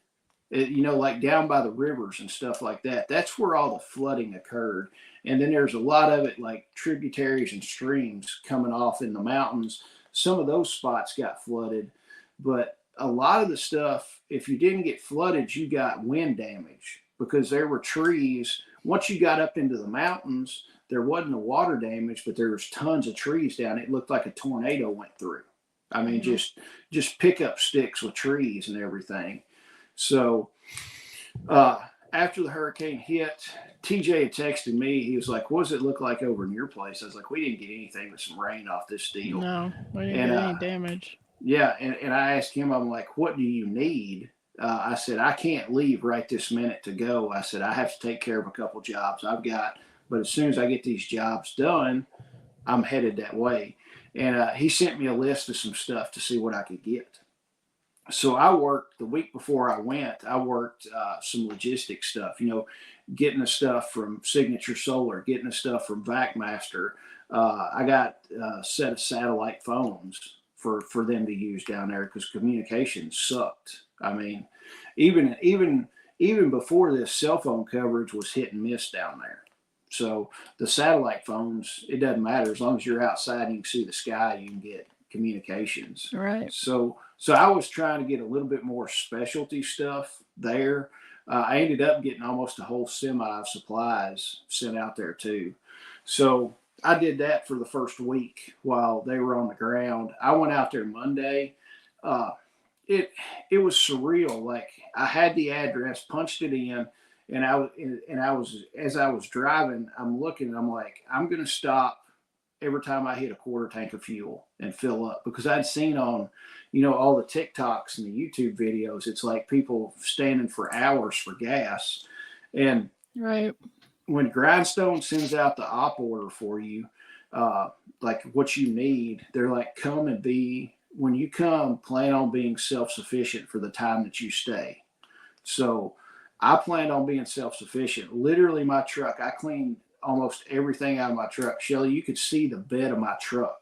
Speaker 2: like down by the rivers and stuff like that, that's where all the flooding occurred. And then there's a lot of it like tributaries and streams coming off in the mountains. Some of those spots got flooded, but a lot of the stuff, if you didn't get flooded, you got wind damage because there were trees. Once you got up into the mountains, there wasn't a water damage, but there was tons of trees down. It looked like a tornado went through. I mean, just pickup sticks with trees and everything. So after the hurricane hit, TJ had texted me. He was like, "What does it look like over in your place?" I was like, "We didn't get anything but some rain off this deal."
Speaker 1: No, we didn't get any damage.
Speaker 2: Yeah, and I asked him, I'm like, "What do you need?" I said, "I can't leave right this minute to go." I said, "I have to take care of a couple jobs I've got, but as soon as I get these jobs done, I'm headed that way." And he sent me a list of some stuff to see what I could get. So I worked the week before I went. I worked some logistics stuff, getting the stuff from Signature Solar, getting the stuff from VacMaster. I got a set of satellite phones for them to use down there because communication sucked. I mean, even before this, cell phone coverage was hit and miss down there. So the satellite phones, it doesn't matter as long as you're outside and you can see the sky, you can get communications.
Speaker 1: Right.
Speaker 2: So I was trying to get a little bit more specialty stuff there. I ended up getting almost a whole semi of supplies sent out there too. So I did that for the first week while they were on the ground. I went out there Monday. It was surreal. Like I had the address, punched it in, and I was as I was driving, I'm looking, and I'm like, I'm gonna stop every time I hit a quarter tank of fuel and fill up because I'd seen on, all the TikToks and the YouTube videos, it's like people standing for hours for gas. And
Speaker 1: right.
Speaker 2: When Grindstone sends out the op order for you, like what you need, they're like, when you come, plan on being self-sufficient for the time that you stay. So I planned on being self-sufficient. Literally my truck, I cleaned almost everything out of my truck. Shelly, you could see the bed of my truck.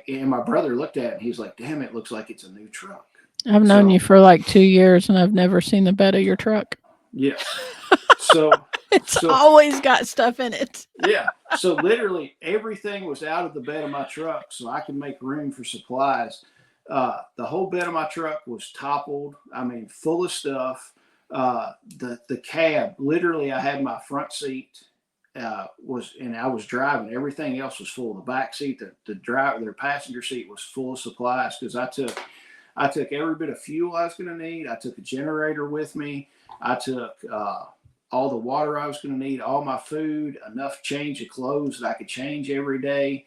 Speaker 2: And my brother looked at it and he's like, "Damn, it looks like it's a new truck."
Speaker 1: I've known you for like 2 years and I've never seen the bed of your truck.
Speaker 2: Yeah. So
Speaker 1: it's always got stuff in it.
Speaker 2: Yeah. So literally everything was out of the bed of my truck so I could make room for supplies. The whole bed of my truck was toppled. I mean, full of stuff. The cab, literally, I had my front seat and I was driving. Everything else was full. The back seat, their passenger seat was full of supplies because I took every bit of fuel I was going to need. I took a generator with me. I took all the water I was going to need, all my food, enough change of clothes that I could change every day.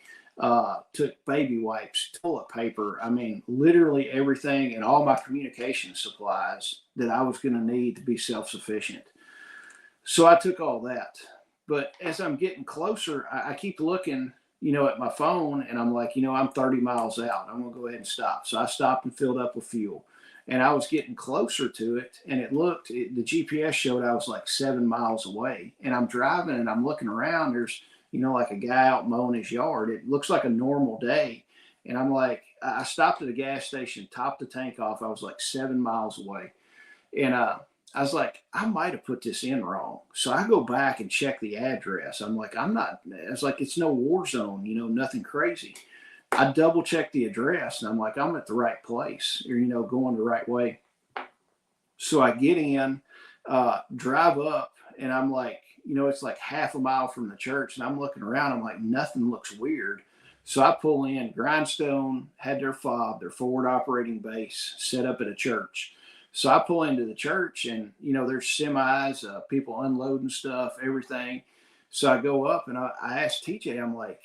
Speaker 2: Took baby wipes, toilet paper. I mean, literally everything and all my communication supplies that I was going to need to be self sufficient. So I took all that. But as I'm getting closer, I keep looking, at my phone and I'm like, I'm 30 miles out. I'm going to go ahead and stop. So I stopped and filled up with fuel. And I was getting closer to it and the GPS showed I was like 7 miles away. And I'm driving and I'm looking around. There's, like a guy out mowing his yard. It looks like a normal day. And I'm like, I stopped at a gas station, topped the tank off. I was like 7 miles away. And I was like, I might have put this in wrong. So I go back and check the address. I'm like, it's like, it's no war zone, nothing crazy. I double check the address and I'm like, I'm at the right place or, going the right way. So I get in, drive up and I'm like, it's like half a mile from the church and I'm looking around. I'm like, nothing looks weird. So I pull in. Grindstone had their fob, their forward operating base set up at a church. So I pull into the church and, there's semis, people unloading stuff, everything. So I go up and I asked TJ, I'm like,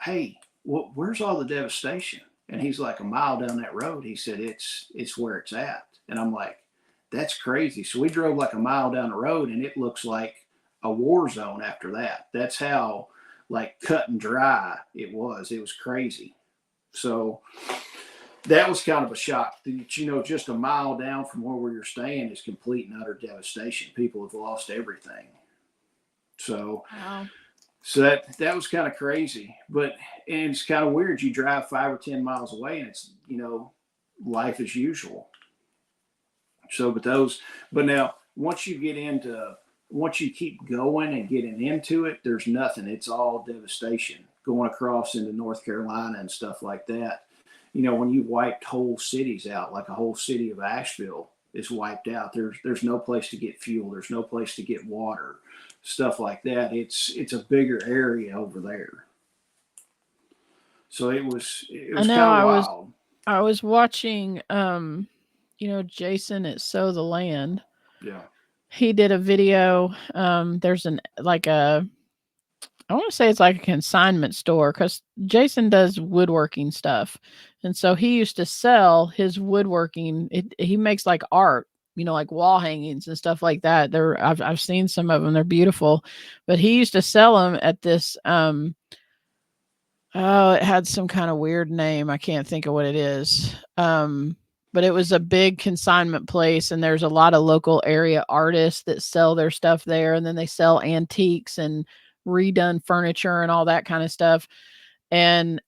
Speaker 2: hey, where's all the devastation? And he's like, a mile down that road. He said, it's where it's at. And I'm like, that's crazy. So we drove like a mile down the road and it looks like a war zone after that. That's how like cut and dry it was. It was crazy. So that was kind of a shock. Just a mile down from where we were staying is complete and utter devastation. People have lost everything. So,
Speaker 1: Wow.
Speaker 2: so that was kind of crazy. And it's kind of weird. You drive 5 or 10 miles away, and it's life as usual. So, but now once you keep going and getting into it, there's nothing. It's all devastation going across into North Carolina and stuff like that. When you wiped whole cities out, like a whole city of Asheville is wiped out. There's no place to get fuel. There's no place to get water, stuff like that. It's a bigger area over there. So it was
Speaker 1: I know
Speaker 2: kind of wild.
Speaker 1: I was watching Jason at Sow the Land.
Speaker 2: Yeah.
Speaker 1: He did a video. There's I want to say it's like a consignment store because Jason does woodworking stuff. And so he used to sell his woodworking. He makes like art, like wall hangings and stuff like that. I've seen some of them. They're beautiful. But he used to sell them at this it had some kind of weird name. I can't think of what it is. But it was a big consignment place and there's a lot of local area artists that sell their stuff there and then they sell antiques and redone furniture and all that kind of stuff. And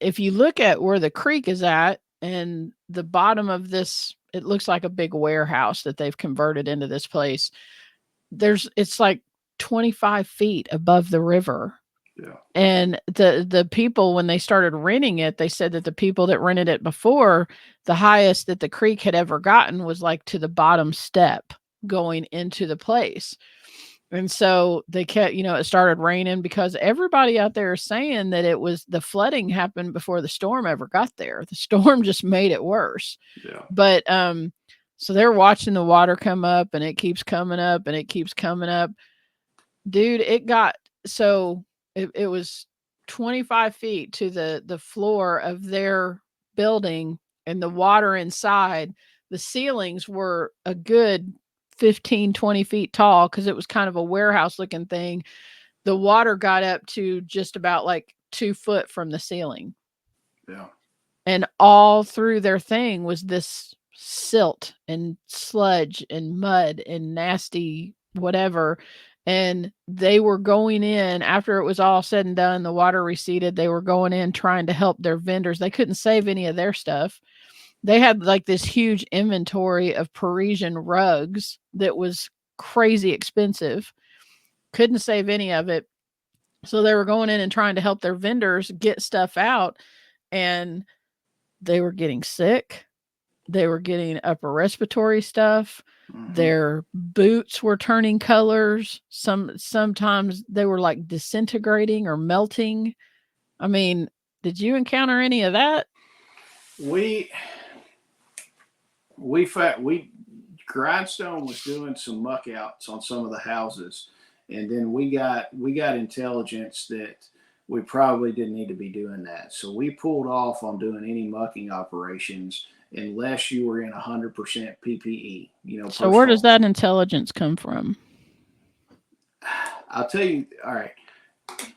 Speaker 1: if you look at where the creek is at and the bottom of this, it looks like a big warehouse that they've converted into this place. It's like 25 feet above the river.
Speaker 2: Yeah.
Speaker 1: And the people, when they started renting it, they said that the people that rented it before, the highest that the creek had ever gotten was like to the bottom step going into the place. And so they kept, it started raining because everybody out there is saying that the flooding happened before the storm ever got there. The storm just made it worse.
Speaker 2: Yeah.
Speaker 1: But, so they're watching the water come up and it keeps coming up and it keeps coming up. Dude, it was 25 feet to the floor of their building and the water inside. The ceilings were a good 15, 20 feet tall because it was kind of a warehouse looking thing. The water got up to just about like 2 foot from the ceiling.
Speaker 2: Yeah.
Speaker 1: And all through their thing was this silt and sludge and mud and nasty whatever. And they were going in after it was all said and done, the water receded. They were going in trying to help their vendors. They couldn't save any of their stuff. They had like this huge inventory of Parisian rugs that was crazy expensive. Couldn't save any of it. So they were going in and trying to help their vendors get stuff out and they were getting sick. They were getting upper respiratory stuff.
Speaker 2: Mm-hmm.
Speaker 1: Their boots were turning colors. Sometimes they were like disintegrating or melting. I mean, did you encounter any of that?
Speaker 2: We we Grindstone was doing some muck outs on some of the houses, and then we got intelligence that we probably didn't need to be doing that. So we pulled off on doing any mucking operations unless you were in 100% PPE,
Speaker 1: So where does
Speaker 2: personal.
Speaker 1: that intelligence come from?
Speaker 2: I'll tell you. All right,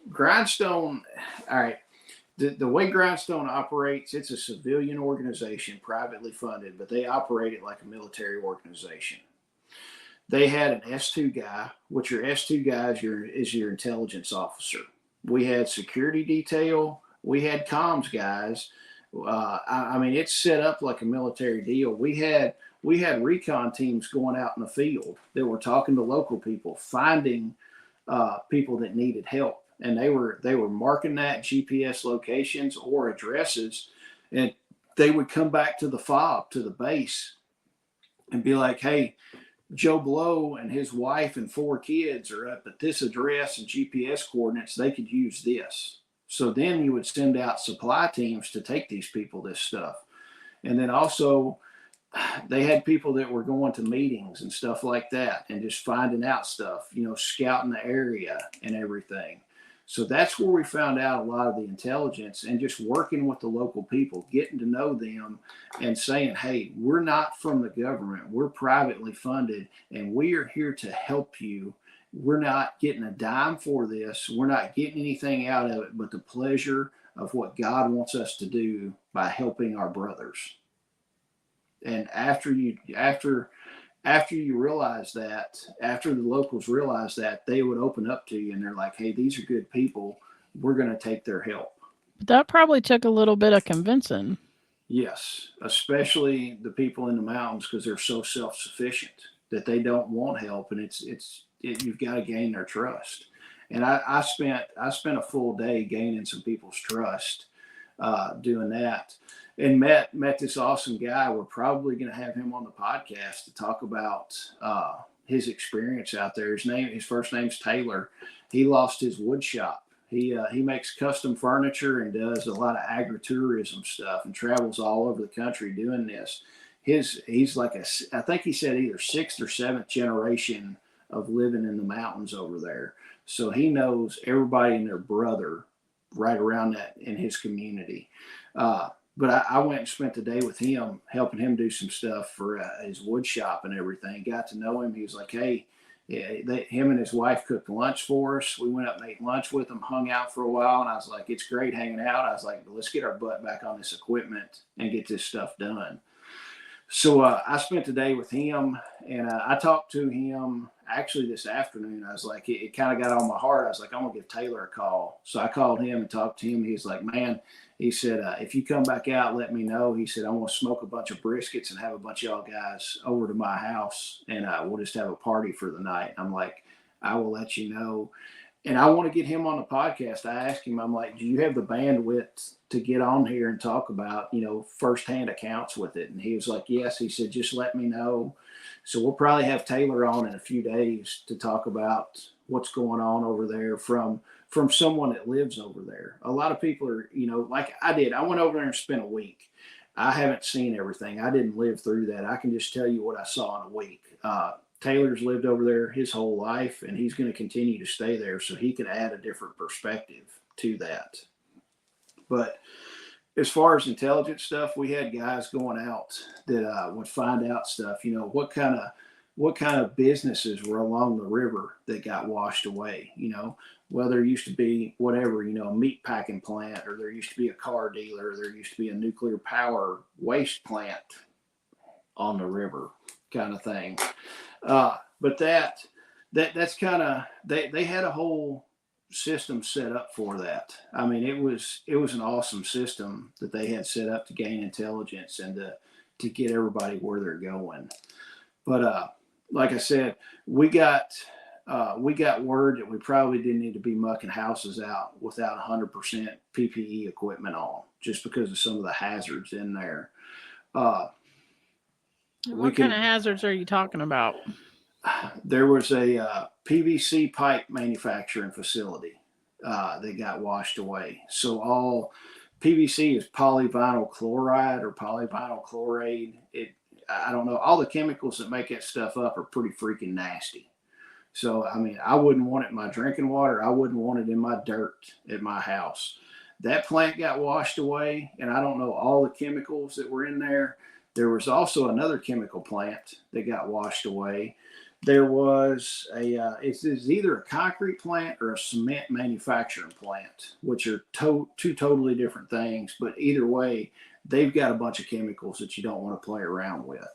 Speaker 2: Grindstone. All right, the way Grindstone operates, it's a civilian organization, privately funded, but they operate it like a military organization. They had an S2 guy, which your S2 guy is your intelligence officer. We had security detail. We had comms guys. I mean, it's set up like a military deal. We had recon teams going out in the field that were talking to local people, finding people that needed help, and they were marking that GPS locations or addresses, and they would come back to the fob to the base and be like, "Hey, Joe Blow and his wife and 4 kids are up at this address and GPS coordinates. They could use this." So then you would send out supply teams to take these people this stuff. And then also, they had people that were going to meetings and stuff like that and just finding out stuff, scouting the area and everything. So that's where we found out a lot of the intelligence and just working with the local people, getting to know them and saying, "Hey, we're not from the government. We're privately funded and we are here to help you. We're not getting a dime for this. We're not getting anything out of it but the pleasure of what God wants us to do by helping our brothers." And after you realize that, after the locals realize that, they would open up to you and they're like, "Hey, these are good people. We're going to take their help."
Speaker 1: That probably took a little bit of convincing.
Speaker 2: Yes, especially the people in the mountains because they're so self-sufficient that they don't want help, and you've got to gain their trust. And I spent a full day gaining some people's trust doing that, and met this awesome guy. We're probably going to have him on the podcast to talk about his experience out there. His first name's Taylor. He lost his wood shop. He makes custom furniture and does a lot of agritourism stuff and travels all over the country doing this. He's like I think he said either sixth or seventh generation of living in the mountains over there. So he knows everybody and their brother right around that in his community. But I went and spent the day with him, helping him do some stuff for his wood shop and everything. Got to know him. He was like, "Hey," him and his wife cooked lunch for us. We went up and ate lunch with him, hung out for a while, and I was like, "It's great hanging out." I was like, "Let's get our butt back on this equipment and get this stuff done." So I spent the day with him, and I talked to him actually this afternoon. I was like, it kind of got on my heart. I was like, "I'm gonna give Taylor a call." So I called him and talked to him. He's like, "Man," he said, "if you come back out, let me know." He said, "I want to smoke a bunch of briskets and have a bunch of y'all guys over to my house, and we'll just have a party for the night." I'm like, "I will let you know." And I want to get him on the podcast. I asked him, I'm like, "Do you have the bandwidth to get on here and talk about, firsthand accounts with it?" And he was like, "Yes." He said, "Just let me know." So we'll probably have Taylor on in a few days to talk about what's going on over there from someone that lives over there. A lot of people are, like I did. I went over there and spent a week. I haven't seen everything. I didn't live through that. I can just tell you what I saw in a week. Taylor's lived over there his whole life, and he's going to continue to stay there so he can add a different perspective to that. But as far as intelligence stuff, we had guys going out that would find out stuff. What kind of businesses were along the river that got washed away. Well, there used to be whatever, a meat packing plant, or there used to be a car dealer, or there used to be a nuclear power waste plant on the river, kind of thing. But that's kind of they had a whole system set up for that. I mean, it was an awesome system that they had set up to gain intelligence and to get everybody where they're going. But like I said, we got word that we probably didn't need to be mucking houses out without 100% PPE equipment on, just because of some of the hazards in there. Uh,
Speaker 1: What kind of hazards are you talking about?
Speaker 2: There was a PVC pipe manufacturing facility that got washed away. So all PVC is polyvinyl chloride or polyvinyl chloride. I don't know. All the chemicals that make that stuff up are pretty freaking nasty. So, I mean, I wouldn't want it in my drinking water. I wouldn't want it in my dirt at my house. That plant got washed away, and I don't know all the chemicals that were in there. There was also another chemical plant that got washed away. There was it's either a concrete plant or a cement manufacturing plant, which are two totally different things. But either way, they've got a bunch of chemicals that you don't want to play around with.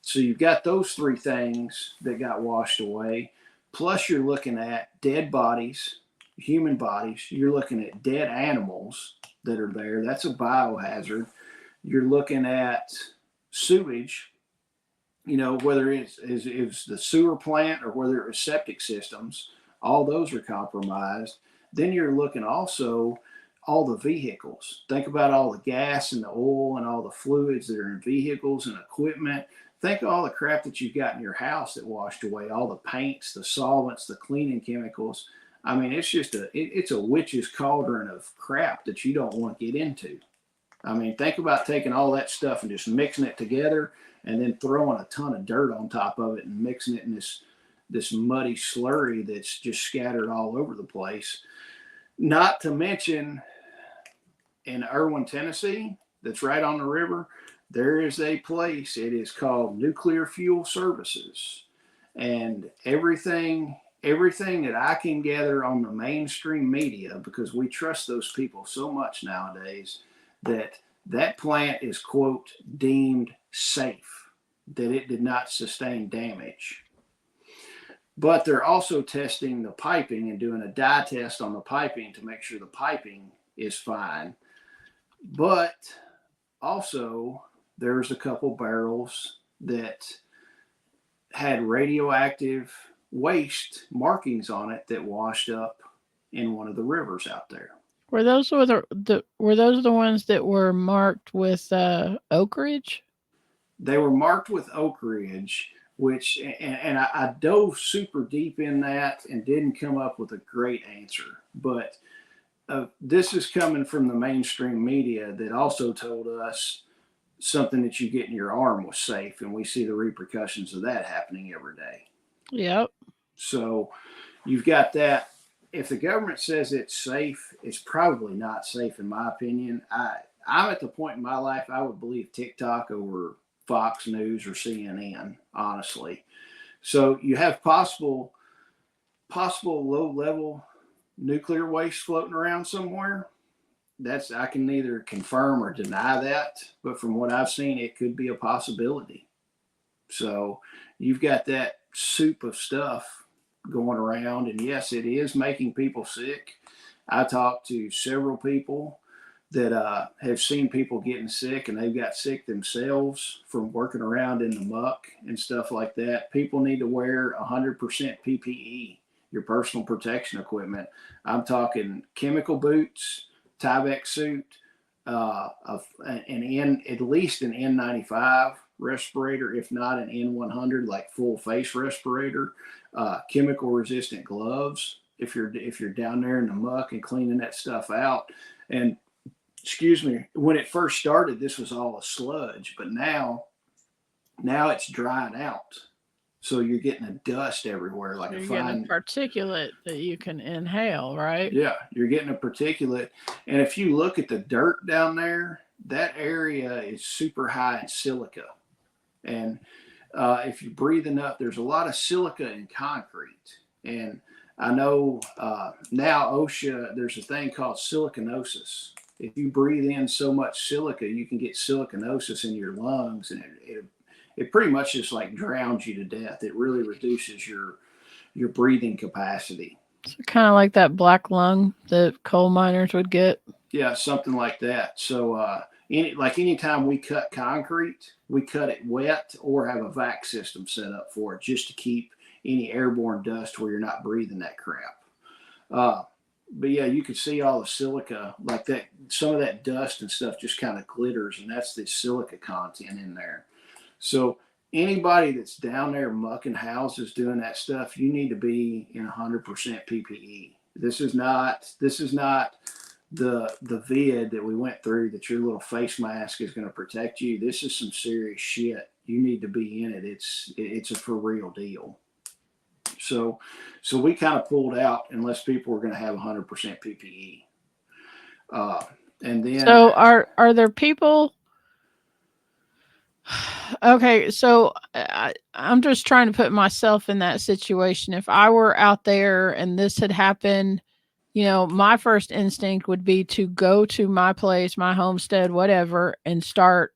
Speaker 2: So you've got those three things that got washed away. Plus, you're looking at dead bodies, human bodies. You're looking at dead animals that are there. That's a biohazard. You're looking at sewage, whether it's the sewer plant or whether it was septic systems. All those are compromised. Then you're looking also all the vehicles. Think about all the gas and the oil and all the fluids that are in vehicles and equipment. Think of all the crap that you've got in your house that washed away, all the paints, the solvents, the cleaning chemicals. I mean, it's just it's a witch's cauldron of crap that you don't want to get into. I mean, think about taking all that stuff and just mixing it together and then throwing a ton of dirt on top of it and mixing it in this muddy slurry that's just scattered all over the place. Not to mention in Irwin, Tennessee, that's right on the river, there is a place. It is called Nuclear Fuel Services. And everything that I can gather on the mainstream media, because we trust those people so much nowadays, that plant is, quote, deemed safe, that it did not sustain damage. But they're also testing the piping and doing a dye test on the piping to make sure the piping is fine. But also, there's a couple barrels that had radioactive waste markings on it that washed up in one of the rivers out there.
Speaker 1: Were those the ones that were marked with Oak Ridge?
Speaker 2: They were marked with Oak Ridge, which and I dove super deep in that and didn't come up with a great answer. But this is coming from the mainstream media that also told us something that you get in your arm was safe, and we see the repercussions of that happening every day.
Speaker 1: Yep.
Speaker 2: So you've got that. If the government says it's safe, it's probably not safe in my opinion. I'm at the point in my life I would believe TikTok over Fox News or CNN, honestly. So you have possible low level nuclear waste floating around somewhere. I can neither confirm or deny that, but from what I've seen, it could be a possibility. So you've got that soup of stuff going around, and yes, it is making people sick. I talked to several people that have seen people getting sick, and they've got sick themselves from working around in the muck and stuff like that. People need to wear 100% PPE, your personal protection equipment. I'm talking chemical boots, Tyvek suit, at least an N95 respirator, if not an N100, like full face respirator, chemical resistant gloves if you're down there in the muck and cleaning that stuff out. And excuse me, when it first started, this was all a sludge, but now it's drying out. So you're getting a dust everywhere, like
Speaker 1: you're getting a particulate that you can inhale, right?
Speaker 2: Yeah, you're getting a particulate. And if you look at the dirt down there, that area is super high in silica. And if you're breathing up, there's a lot of silica in concrete. And I know now OSHA, there's a thing called silicanosis. If you breathe in so much silica, you can get silicanosis in your lungs, and it pretty much just like drowns you to death. It really reduces your breathing capacity.
Speaker 1: So kind of like that black lung that coal miners would get.
Speaker 2: Yeah, something like that. So anytime we cut concrete, we cut it wet or have a vac system set up for it just to keep any airborne dust where you're not breathing that crap. But yeah, you can see all the silica like that. Some of that dust and stuff just kind of glitters, and that's the silica content in there. So anybody that's down there mucking houses doing that stuff, you need to be in 100% PPE. This is not the vid that we went through that your little face mask is going to protect you. This is some serious shit. You need to be in it. It's a for real deal. So we kind of pulled out unless people were going to have 100% PPE. And then
Speaker 1: So are there people? Okay, so I'm just trying to put myself in that situation. If I were out there and this had happened, my first instinct would be to go to my place, my homestead, whatever, and start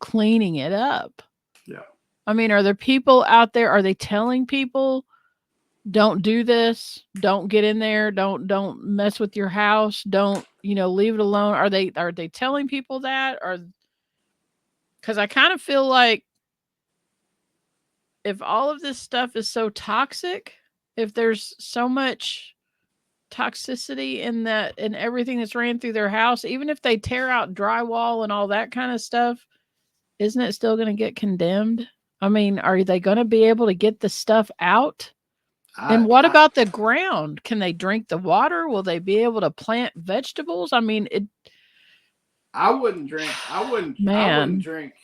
Speaker 1: cleaning it up.
Speaker 2: yeah,
Speaker 1: I mean, are there people out there? Are they telling people don't do this, don't get in there, don't mess with your house, don't leave it alone? Are they telling people that? Or because I kind of feel like if all of this stuff is so toxic, if there's so much toxicity in that in everything that's ran through their house, even if they tear out drywall and all that kind of stuff, isn't it still going to get condemned? I mean, are they going to be able to get the stuff out?
Speaker 2: I,
Speaker 1: And what
Speaker 2: I
Speaker 1: about the ground? Can they drink the water? Will they be able to plant vegetables? I mean,
Speaker 2: I wouldn't drink. I wouldn't
Speaker 1: man,
Speaker 2: drink.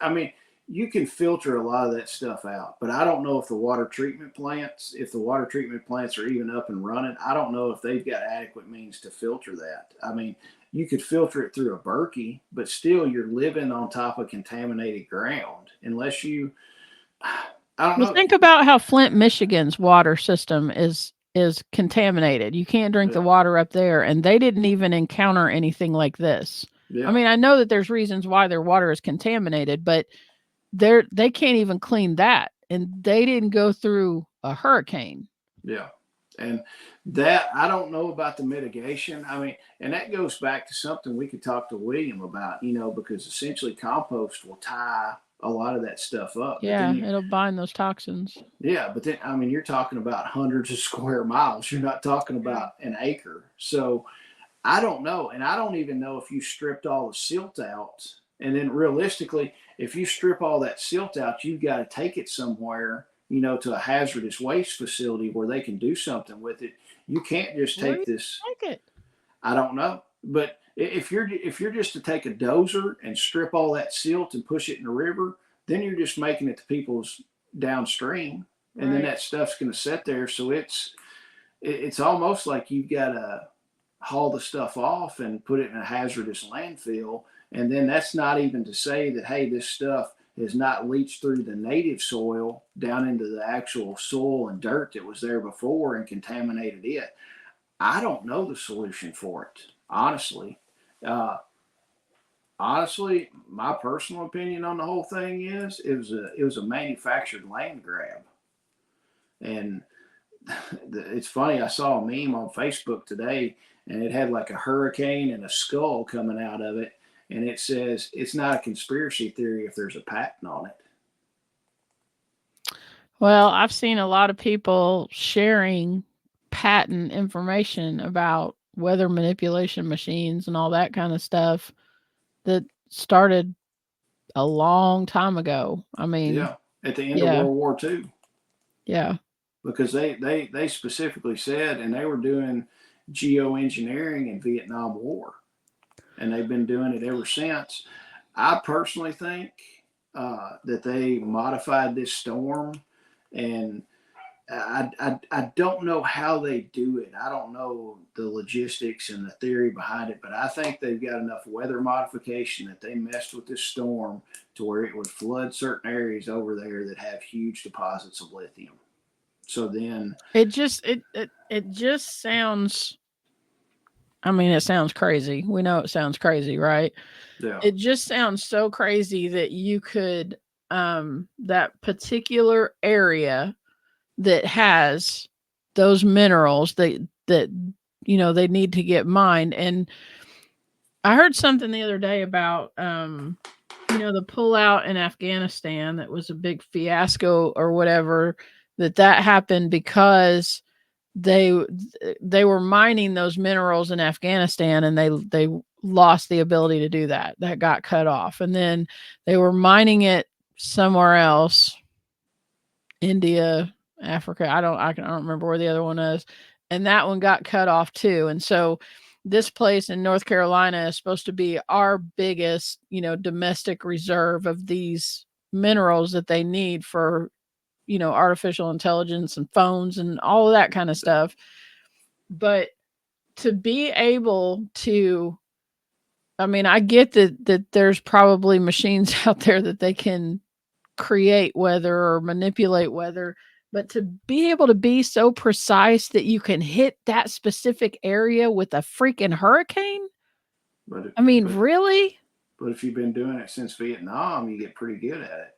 Speaker 2: I mean, you can filter a lot of that stuff out, but I don't know if the water treatment plants, are even up and running. I don't know if they've got adequate means to filter that. I mean, you could filter it through a Berkey, but still, you're living on top of contaminated ground. Unless you, I don't
Speaker 1: well,
Speaker 2: know.
Speaker 1: think about how Flint, Michigan's water system is contaminated. You can't drink the
Speaker 2: Yeah,
Speaker 1: water up there, and they didn't even encounter anything like this. I
Speaker 2: yeah,
Speaker 1: mean, I know that there's reasons why their water is contaminated, but they can't even clean that, and they didn't go through a hurricane.
Speaker 2: yeah. And that I don't know about the mitigation. I mean, and that goes back to something we could talk to William about, because essentially compost will tie a lot of that stuff up. But then
Speaker 1: Yeah, it'll bind those toxins.
Speaker 2: yeah, but then I mean, you're talking about hundreds of square miles. You're not talking
Speaker 1: Yeah.
Speaker 2: about an acre. So I don't know, and I don't even know if you stripped all the silt out, and then realistically, if you strip all that silt out, you've got to take it somewhere, to a hazardous waste facility where they can do something with it. You can't just
Speaker 1: Where do
Speaker 2: take
Speaker 1: you
Speaker 2: this.
Speaker 1: take it?
Speaker 2: I don't know, but if you're just to take a dozer and strip all that silt and push it in the river, then you're just making it to people's downstream, and then
Speaker 1: Right.
Speaker 2: that stuff's going to sit there. So it's almost like you've got to haul the stuff off and put it in a hazardous landfill. And then that's not even to say that, hey, this stuff has not leached through the native soil down into the actual soil and dirt that was there before and contaminated it. I don't know the solution for it, honestly. Uh, honestly, my personal opinion on the whole thing is it was a manufactured land grab. And it's funny. I saw a meme on Facebook today, and it had like a hurricane and a skull coming out of it, and it says it's not a conspiracy theory if there's a patent on it.
Speaker 1: Well, I've seen a lot of people sharing patent information about weather manipulation machines and all that kind of stuff that started a long time ago. I mean,
Speaker 2: Yeah, at the end of
Speaker 1: yeah,
Speaker 2: World War II,
Speaker 1: yeah.
Speaker 2: because they specifically said, and they were doing geoengineering in Vietnam War, and they've been doing it ever since. I personally think that they modified this storm, and I don't know how they do it. I don't know the logistics and the theory behind it, but I think they've got enough weather modification that they messed with this storm to where it would flood certain areas over there that have huge deposits of lithium. So then,
Speaker 1: It just sounds, I mean, it sounds crazy. We know it sounds crazy, right?
Speaker 2: yeah,
Speaker 1: It just sounds so crazy that you could that particular area that has those minerals that they need to get mined. And I heard something the other day about the pullout in Afghanistan that was a big fiasco or whatever, that happened because they they were mining those minerals in Afghanistan, and they lost the ability to do that. That got cut off. And then they were mining it somewhere else, India, Africa. I don't remember where the other one is. And that one got cut off too. And so this place in North Carolina is supposed to be our biggest, domestic reserve of these minerals that they need for, artificial intelligence and phones and all of that kind of stuff. But to be able to, I mean, I get that there's probably machines out there that they can create weather or manipulate weather, but to be able to be so precise that you can hit that specific area with a freaking hurricane? I mean, really?
Speaker 2: But if you've been doing it since Vietnam, you get pretty good at it.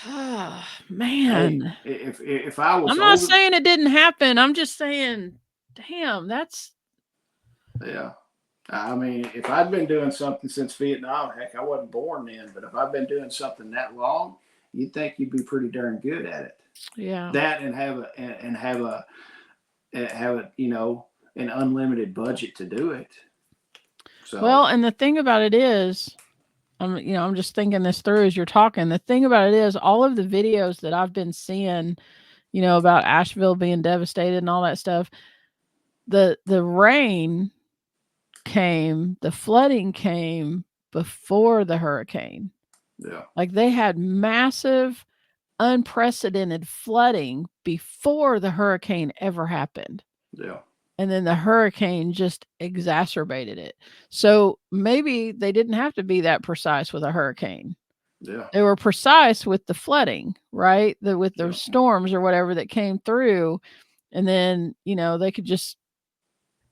Speaker 1: Oh, man.
Speaker 2: Hey, if I was
Speaker 1: I'm not saying it didn't happen. I'm just saying, damn, that's.
Speaker 2: Yeah. I mean, if I'd been doing something since Vietnam, heck, I wasn't born then, but if I've been doing something that long, you'd think you'd be pretty darn good at it.
Speaker 1: Yeah.
Speaker 2: That and have a an unlimited budget to do it. So
Speaker 1: Well, and the thing about it is, I'm just thinking this through as you're talking. The thing about it is, all of the videos that I've been seeing, about Asheville being devastated and all that stuff, the rain came, the flooding came before the hurricane.
Speaker 2: yeah,
Speaker 1: Like they had massive, unprecedented flooding before the hurricane ever happened.
Speaker 2: yeah,
Speaker 1: And then the hurricane just exacerbated it. So maybe they didn't have to be that precise with a hurricane.
Speaker 2: yeah.
Speaker 1: They were precise with the flooding, right? With the
Speaker 2: Yeah.
Speaker 1: storms or whatever that came through. And then, they could just,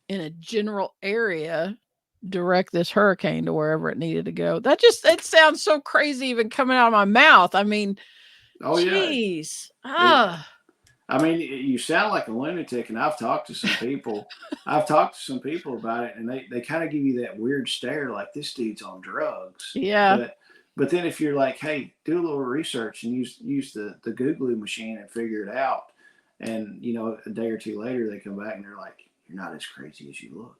Speaker 1: in a general area, direct this hurricane to wherever it needed to go. It sounds so crazy even coming out of my mouth. I mean, geez.
Speaker 2: I mean, you sound like a lunatic, and I've talked to some people. I've talked to some people about it, and they kind of give you that weird stare, like this dude's on drugs.
Speaker 1: Yeah.
Speaker 2: But then if you're like, hey, do a little research and use the Google machine and figure it out, and a day or two later they come back and they're like, you're not as crazy as you look.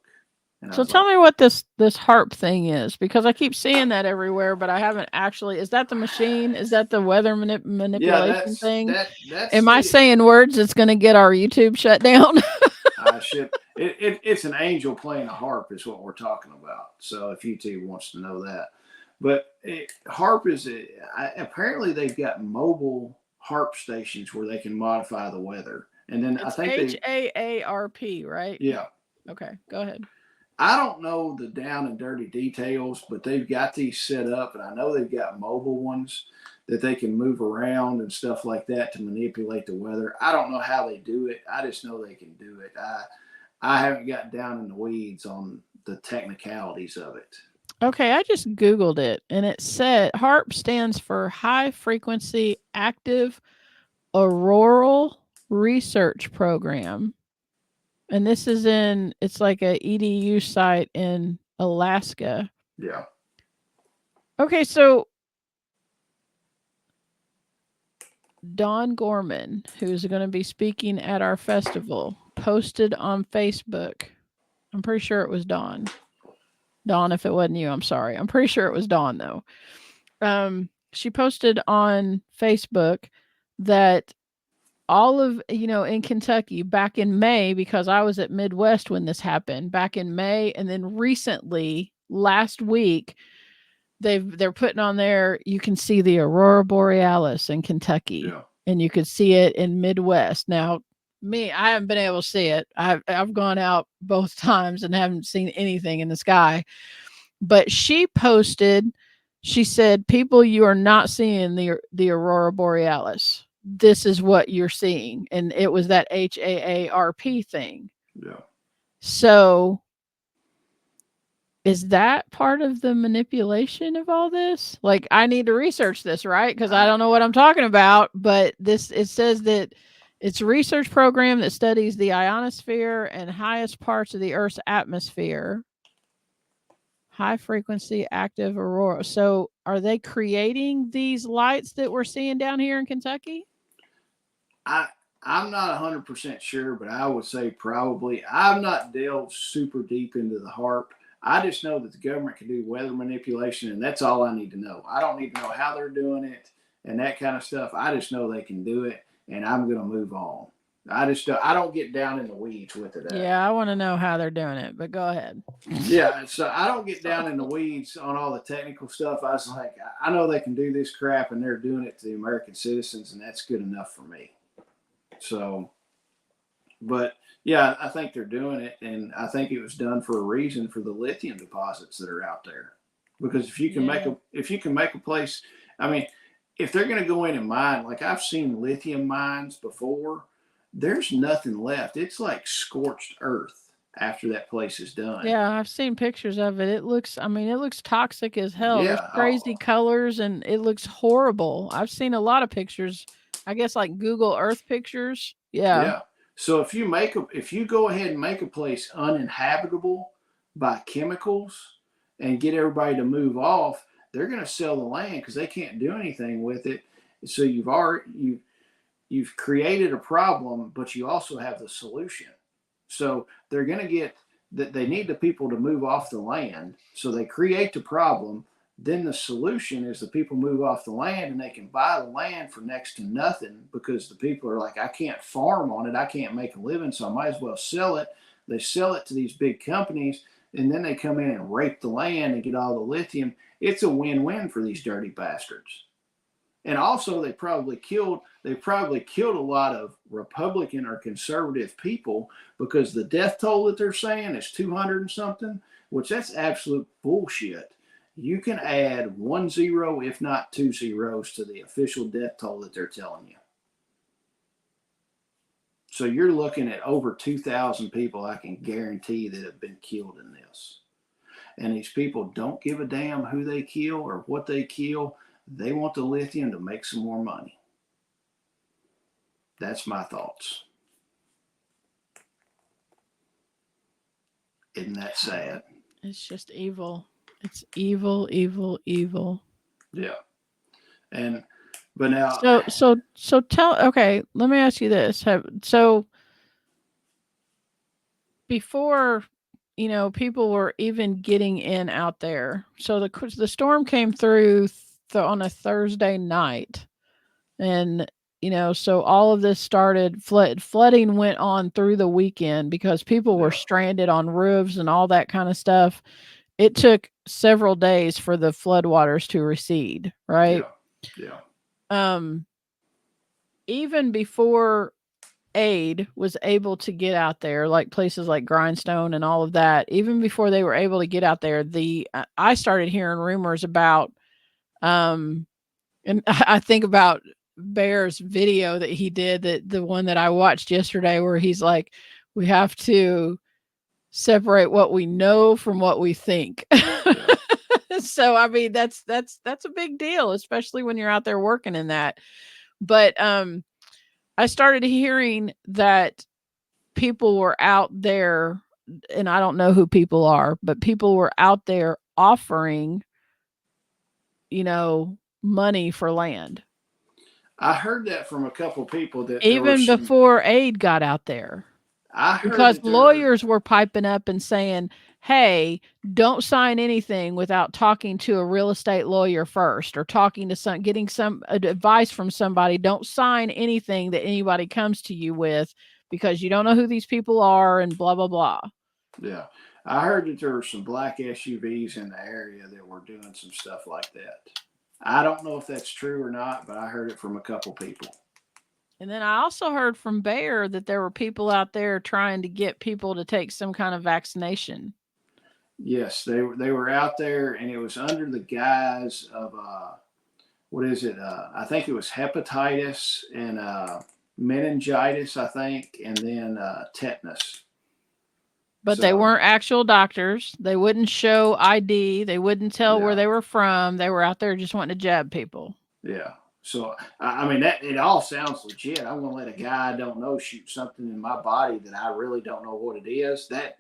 Speaker 2: And
Speaker 1: so tell me what this HARP thing is, because I keep seeing that everywhere, but I haven't actually. Is that the machine? Is that the weather manipulation thing? Am I saying words that's going to get our YouTube shut down?
Speaker 2: I should. It's an angel playing a harp is what we're talking about. So if YouTube wants to know that, but harp is apparently they've got mobile harp stations where they can modify the weather, and then
Speaker 1: it's
Speaker 2: I think
Speaker 1: HAARP, right?
Speaker 2: Yeah.
Speaker 1: Okay, go ahead.
Speaker 2: I don't know the down and dirty details, but they've got these set up, and I know they've got mobile ones that they can move around and stuff like that to manipulate the weather. I don't know how they do it. I just know they can do it. I haven't got down in the weeds on the technicalities of it.
Speaker 1: Okay, I just Googled it, and it said HARP stands for High Frequency Active Auroral Research Program. And this is it's like a EDU site in Alaska.
Speaker 2: Yeah.
Speaker 1: Okay, so Don Gorman, who's going to be speaking at our festival, posted on Facebook. I'm pretty sure it was Don. Dawn, if it wasn't you, I'm sorry. I'm pretty sure it was Dawn, though. She posted on Facebook that all of, in Kentucky back in May, because I was at Midwest when this happened, back in May, and then recently, last week, they're putting on there, you can see the Aurora Borealis in Kentucky.
Speaker 2: Yeah.
Speaker 1: And you could see it in Midwest. Now, I haven't been able to see it. I've gone out both times and haven't seen anything in the sky. But she posted, she said, people, you are not seeing the Aurora Borealis. This is what you're seeing. And it was that HAARP thing.
Speaker 2: Yeah.
Speaker 1: So is that part of the manipulation of all this? Like, I need to research this, right? Because I don't know what I'm talking about. But it says that it's a research program that studies the ionosphere and highest parts of the Earth's atmosphere. High frequency active aurora. So are they creating these lights that we're seeing down here in Kentucky?
Speaker 2: I'm not 100% sure, but I would say probably. I've not delved super deep into the HARP. I just know that the government can do weather manipulation, and that's all I need to know. I don't need to know how they're doing it, and that kind of stuff. I just know they can do it, and I'm going to move on. I don't get down in the weeds with it.
Speaker 1: Yeah, I want to know how they're doing it, but go ahead.
Speaker 2: Yeah, so I don't get down in the weeds on all the technical stuff. I was like, I know they can do this crap, and they're doing it to the American citizens, and that's good enough for me. So, but yeah, I think they're doing it, and I think it was done for a reason for the lithium deposits that are out there. Because if you can make a place, I mean, if they're going to go in and mine, like I've seen lithium mines before, there's nothing left. It's like scorched earth after that place is done.
Speaker 1: Yeah, I've seen pictures of it. It looks, I mean, it looks toxic as hell. There's
Speaker 2: Yeah.
Speaker 1: crazy colors and it looks horrible. I've seen a lot of pictures, I guess like Google Earth pictures. Yeah.
Speaker 2: Yeah. So if you go ahead and make a place uninhabitable by chemicals and get everybody to move off, they're going to sell the land because they can't do anything with it. So you've created a problem, but you also have the solution. So they're going to get that they need the people to move off the land. So they create the problem. Then the solution is the people move off the land and they can buy the land for next to nothing because the people are like, I can't farm on it. I can't make a living. So I might as well sell it. They sell it to these big companies and then they come in and rape the land and get all the lithium. It's a win-win for these dirty bastards. And also they probably killed a lot of Republican or conservative people because the death toll that they're saying is 200 and something, which that's absolute bullshit. You can add 1 0, if not 2 zeros, to the official death toll that they're telling you. So you're looking at over 2,000 people, I can guarantee, that have been killed in this. And these people don't give a damn who they kill or what they kill. They want the lithium to make some more money. That's my thoughts. Isn't that sad?
Speaker 1: It's just evil. It's evil, evil, evil.
Speaker 2: Yeah. But now.
Speaker 1: So okay, let me ask you this. So before, people were even getting in out there. So the storm came through on a Thursday night. And so all of this started flooding went on through the weekend because people were stranded on roofs and all that kind of stuff. It took several days for the floodwaters to recede, right?
Speaker 2: Yeah.
Speaker 1: Even before aid was able to get out there, like places like Grindstone and all of that, even before they were able to get out there, I started hearing rumors about, and I think about Bear's video that he did, that the one that I watched yesterday, where he's like, we have to separate what we know from what we think. Yeah. So I mean, that's a big deal, especially when you're out there working in that. But I started hearing that people were out there, and I don't know who people are, but people were out there offering, money for land.
Speaker 2: I heard that from a couple of people that
Speaker 1: even before aid got out there. Because lawyers were piping up and saying, hey, don't sign anything without talking to a real estate lawyer first, or getting some advice from somebody. Don't sign anything that anybody comes to you with, because you don't know who these people are, and blah, blah, blah.
Speaker 2: Yeah. I heard that there were some black SUVs in the area that were doing some stuff like that. I don't know if that's true or not, but I heard it from a couple people.
Speaker 1: And then I also heard from Bear that there were people out there trying to get people to take some kind of vaccination.
Speaker 2: Yes, they were out there, and it was under the guise of what is it? I think it was hepatitis and meningitis, I think, and then tetanus.
Speaker 1: But they weren't actual doctors. They wouldn't show ID. They wouldn't tell where they were from. They were out there just wanting to jab people.
Speaker 2: Yeah. So, I mean, it all sounds legit. I'm going to let a guy I don't know shoot something in my body that I really don't know what it is. That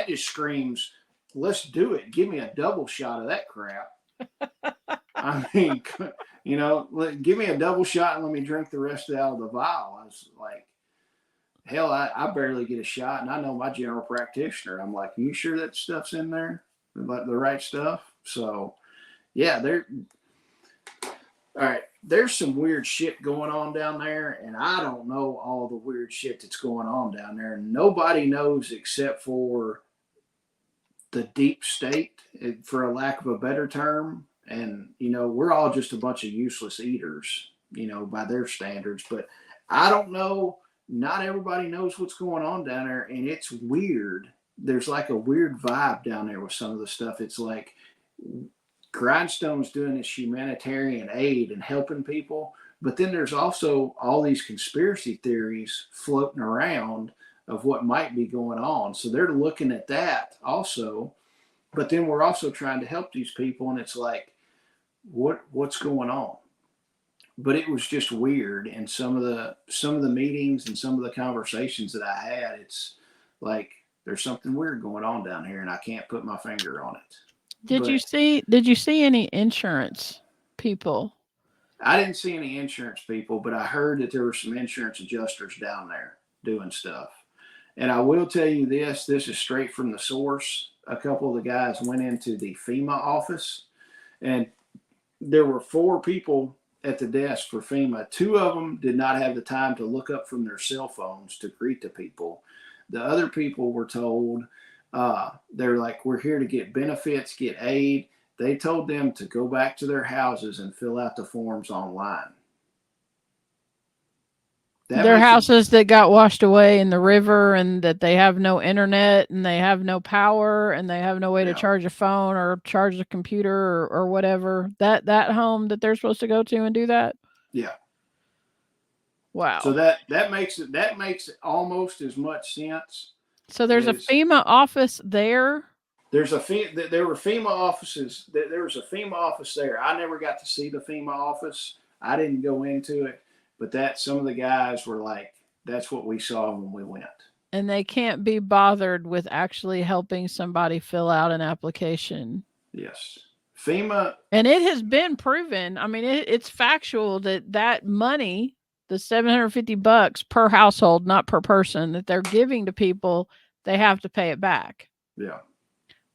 Speaker 2: just screams, let's do it. Give me a double shot of that crap. I mean, give me a double shot and let me drink the rest out of the vial. I was like, hell, I barely get a shot, and I know my general practitioner. I'm like, are you sure that stuff's in there? Like the right stuff? So, yeah, they're... All right. there's some weird shit going on down there, and I don't know all the weird shit that's going on down there. Nobody knows except for the deep state, for a lack of a better term. And, we're all just a bunch of useless eaters, by their standards. But I don't know. Not everybody knows what's going on down there. And it's weird. There's like a weird vibe down there with some of the stuff. It's like Grindstone's doing this humanitarian aid and helping people. But then there's also all these conspiracy theories floating around of what might be going on. So they're looking at that also. But then we're also trying to help these people, and it's like, what's going on? But it was just weird, and some of the meetings and some of the conversations that I had, it's like there's something weird going on down here, and I can't put my finger on it.
Speaker 1: Did you see any insurance people?
Speaker 2: I didn't see any insurance people, but I heard that there were some insurance adjusters down there doing stuff. And I will tell you this is straight from the source. A couple of the guys went into the FEMA office, and there were 4 people at the desk for FEMA. 2 of them did not have the time to look up from their cell phones to greet the people. The other people were told, they're like, we're here to get benefits, get aid. They told them to go back to their houses and fill out the forms online.
Speaker 1: Their houses that got washed away in the river, and that they have no internet, and they have no power, and they have no way to charge a phone or charge a computer or whatever. That home that they're supposed to go to and do that.
Speaker 2: Yeah.
Speaker 1: Wow.
Speaker 2: So that makes it almost as much sense.
Speaker 1: So there's a FEMA office there.
Speaker 2: There were FEMA offices. There was a FEMA office there. I never got to see the FEMA office. I didn't go into it. But some of the guys were like, that's what we saw when we went.
Speaker 1: And they can't be bothered with actually helping somebody fill out an application.
Speaker 2: Yes. FEMA.
Speaker 1: And it has been proven. I mean, it's factual that money, the $750 per household, not per person, that they're giving to people, they have to pay it back.
Speaker 2: Yeah.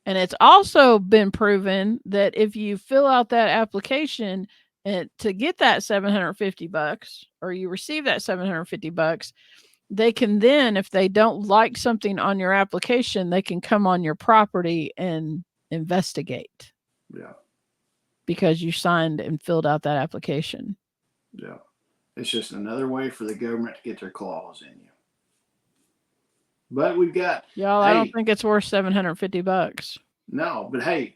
Speaker 1: And it's also been proven that if you fill out that application, and to get that $750, or you receive that $750, they can then, if they don't like something on your application, they can come on your property and investigate.
Speaker 2: Yeah.
Speaker 1: Because you signed and filled out that application.
Speaker 2: Yeah. It's just another way for the government to get their claws in you. But we've got...
Speaker 1: Y'all, I don't think it's worth $750.
Speaker 2: No, but hey,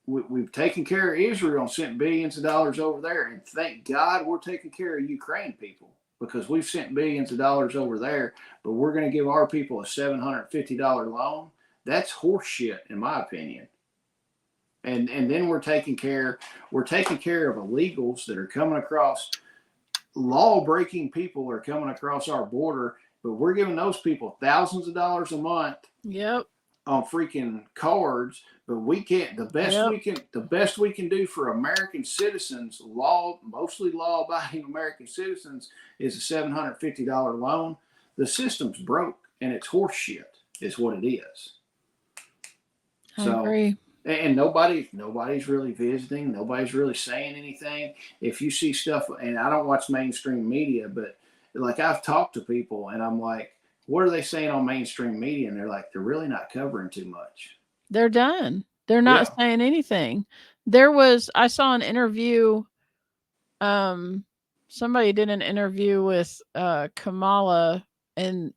Speaker 2: we've taken care of Israel and sent billions of dollars over there. And thank God we're taking care of Ukraine people, because we've sent billions of dollars over there, but we're going to give our people a $750 loan. That's horseshit, in my opinion. And then we're taking care of illegals that are coming across, law-breaking people are coming across our border, but we're giving those people thousands of dollars a month.
Speaker 1: Yep.
Speaker 2: On freaking cards, but we can't. The best we can do for American citizens, mostly law-abiding American citizens, is a $750 loan. The system's broke, and it's horseshit, is what it is.
Speaker 1: I agree.
Speaker 2: And nobody's really visiting. Nobody's really saying anything. If you see stuff, and I don't watch mainstream media, but like I've talked to people, and I'm like, what are they saying on mainstream media? And they're like, they're really not covering too much.
Speaker 1: They're done. They're not saying anything. I saw an interview. Somebody did an interview with Kamala, and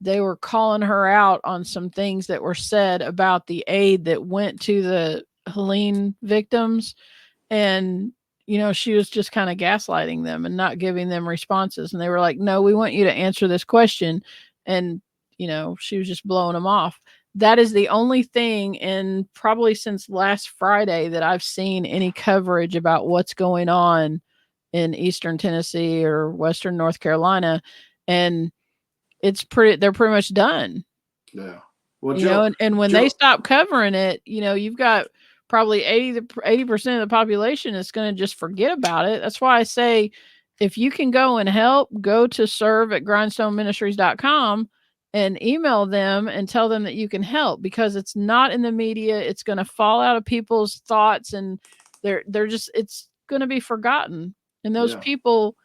Speaker 1: they were calling her out on some things that were said about the aid that went to the HELENE victims. And, she was just kind of gaslighting them and not giving them responses. And they were like, no, we want you to answer this question. And, she was just blowing them off. That is the only thing in probably since last Friday that I've seen any coverage about what's going on in Eastern Tennessee or Western North Carolina. And they're pretty much done.
Speaker 2: Yeah. Well,
Speaker 1: and when they stop covering it, you've got probably 80% of the population is going to just forget about it. That's why I say, if you can go and help, go to serve@grindstoneministries.com and email them and tell them that you can help, because it's not in the media. It's going to fall out of people's thoughts, and it's going to be forgotten. And those
Speaker 2: Yeah.
Speaker 1: people,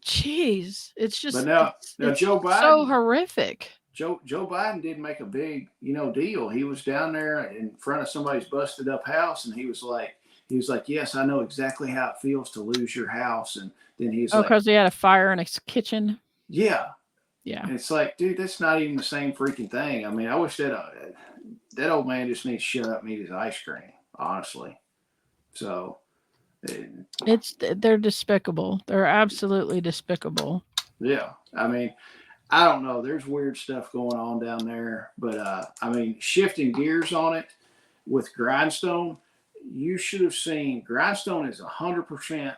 Speaker 1: geez, it's
Speaker 2: But
Speaker 1: just
Speaker 2: now
Speaker 1: it's
Speaker 2: Joe
Speaker 1: so
Speaker 2: Biden,
Speaker 1: horrific.
Speaker 2: Joe Biden did make a big, deal. He was down there in front of somebody's busted up house, and he was like, yes, I know exactly how it feels to lose your house. And then he's
Speaker 1: Oh,
Speaker 2: like,
Speaker 1: because he had a fire in his kitchen.
Speaker 2: yeah.
Speaker 1: Yeah.
Speaker 2: And it's like, dude, that's not even the same freaking thing. I mean, I wish that old man just needs to shut up and eat his ice cream, honestly. So, it,
Speaker 1: They're despicable. They're absolutely despicable.
Speaker 2: yeah. I mean, I don't know. There's weird stuff going on down there, but I mean, shifting gears on it with Grindstone, you should have seen Grindstone is 100%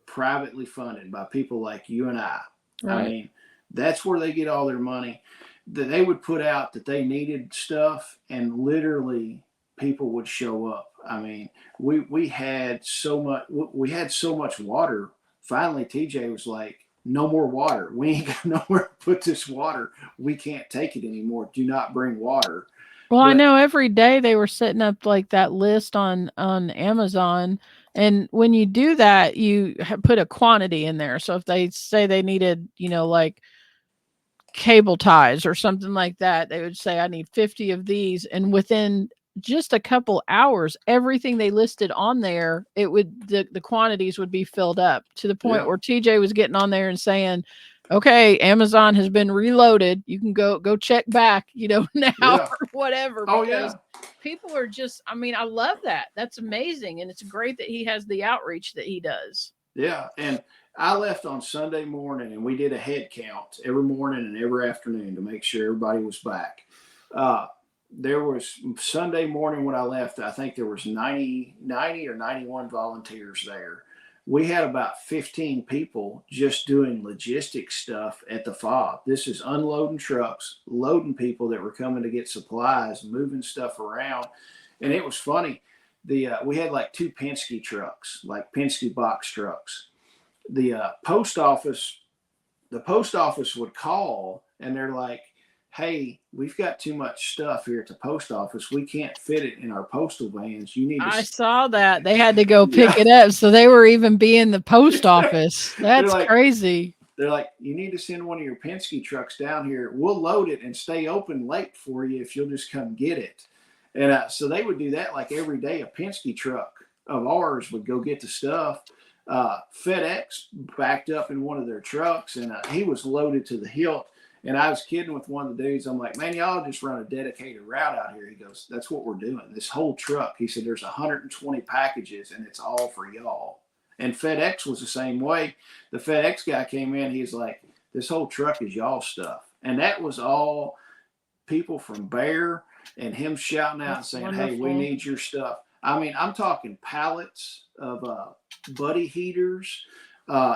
Speaker 2: privately funded by people like you and I. I
Speaker 1: Right.
Speaker 2: mean, that's where they get all their money. That they would put out that they needed stuff, and literally people would show up. I mean, we had so much water. Finally, TJ was like, "No more water. We ain't got nowhere to put this water. We can't take it anymore. Do not bring water."
Speaker 1: Well, I
Speaker 2: But
Speaker 1: know every day they were setting up like that list on Amazon, and when you do that, you put a quantity in there. So if they say they needed, like cable ties or something like that, they would say, I need 50 of these. And within just a couple hours, everything they listed on there, the quantities would be filled up to the point
Speaker 2: yeah,
Speaker 1: where TJ was getting on there and saying, okay, Amazon has been reloaded. You can go check back, now
Speaker 2: yeah,
Speaker 1: or whatever,
Speaker 2: oh
Speaker 1: because
Speaker 2: yeah,
Speaker 1: people are just, I mean, I love that. That's amazing. And it's great that he has the outreach that he does.
Speaker 2: yeah. And I left on Sunday morning, and we did a head count every morning and every afternoon to make sure everybody was back. Uh, there was Sunday morning when I left, I think there was 90 or 91 volunteers there. We had about 15 people just doing logistics stuff at the fob. This is unloading trucks, loading people that were coming to get supplies, moving stuff around. And it was funny. We had like two Penske trucks, like Penske box trucks. The post office would call, and they're like, hey, we've got too much stuff here at the post office. We can't fit it in our postal vans. You need
Speaker 1: I
Speaker 2: to,
Speaker 1: saw that. They had to go pick
Speaker 2: yeah.
Speaker 1: it up. So they were even being the post office.
Speaker 2: they're
Speaker 1: That's
Speaker 2: like,
Speaker 1: crazy.
Speaker 2: they're like, you need to send one of your Penske trucks down here. We'll load it and stay open late for you if you'll just come get it. And so they would do that like every day. A Penske truck of ours would go get the stuff. FedEx backed up in one of their trucks, and he was loaded to the hilt. And I was kidding with one of the dudes. I'm like, man, y'all just run a dedicated route out here. He goes, that's what we're doing. This whole truck. He said, there's 120 packages, and it's all for y'all. And FedEx was the same way. The FedEx guy came in. He's like, this whole truck is y'all stuff. And that was all people from Bear and him shouting out and
Speaker 1: That's
Speaker 2: saying, hey, we
Speaker 1: wonderful.
Speaker 2: need your stuff. I mean, I'm talking pallets of buddy heaters,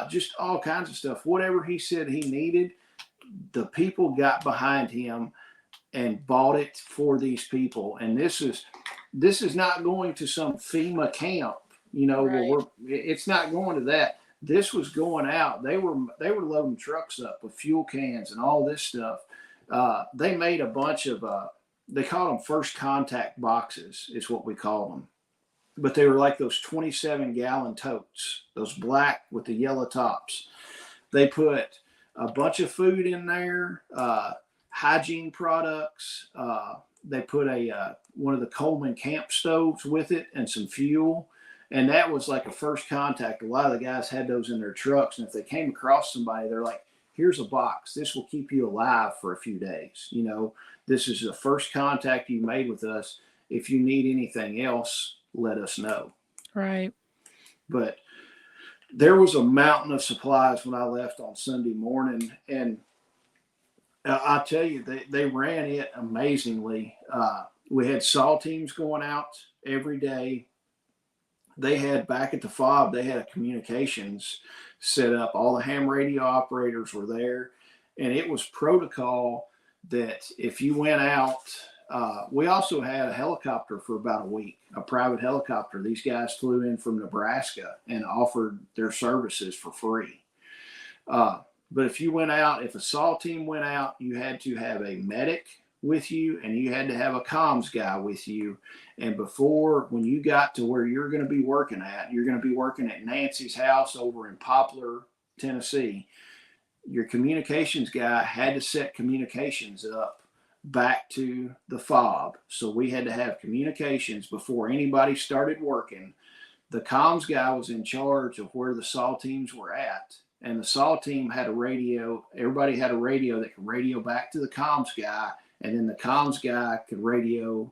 Speaker 2: just all kinds of stuff. Whatever he said he needed, the people got behind him and bought it for these people. And this is not going to some FEMA camp,
Speaker 1: Right.
Speaker 2: it's not going to that. This was going out. They were loading trucks up with fuel cans and all this stuff. They made a bunch of they call them first contact boxes is what we call them, but they were like those 27-gallon totes, those black with the yellow tops. They put a bunch of food in there, hygiene products. They put one of the Coleman camp stoves with it and some fuel. And that was like a first contact. A lot of the guys had those in their trucks. And if they came across somebody, they're like, here's a box. This will keep you alive for a few days. This is the first contact you made with us. If you need anything else, let us know.
Speaker 1: Right.
Speaker 2: But there was a mountain of supplies when I left on Sunday morning, and I tell you, they ran it amazingly. We had SAW teams going out every day. They had back at the fob, they had a communications set up. All the ham radio operators were there, and it was protocol that if you went out, we also had a helicopter for about a week, a private helicopter. These guys flew in from Nebraska and offered their services for free. But if you went out, if a SAW team went out, you had to have a medic with you, and you had to have a comms guy with you. And before, when you got to where you're going to be working at, you're going to be working at Nancy's house over in Poplar, Tennessee. Your communications guy had to set communications up back to the fob. So we had to have communications before anybody started working. The comms guy was in charge of where the SAW teams were at. And the SAW team had a radio. Everybody had a radio that could radio back to the comms guy. And then the comms guy could radio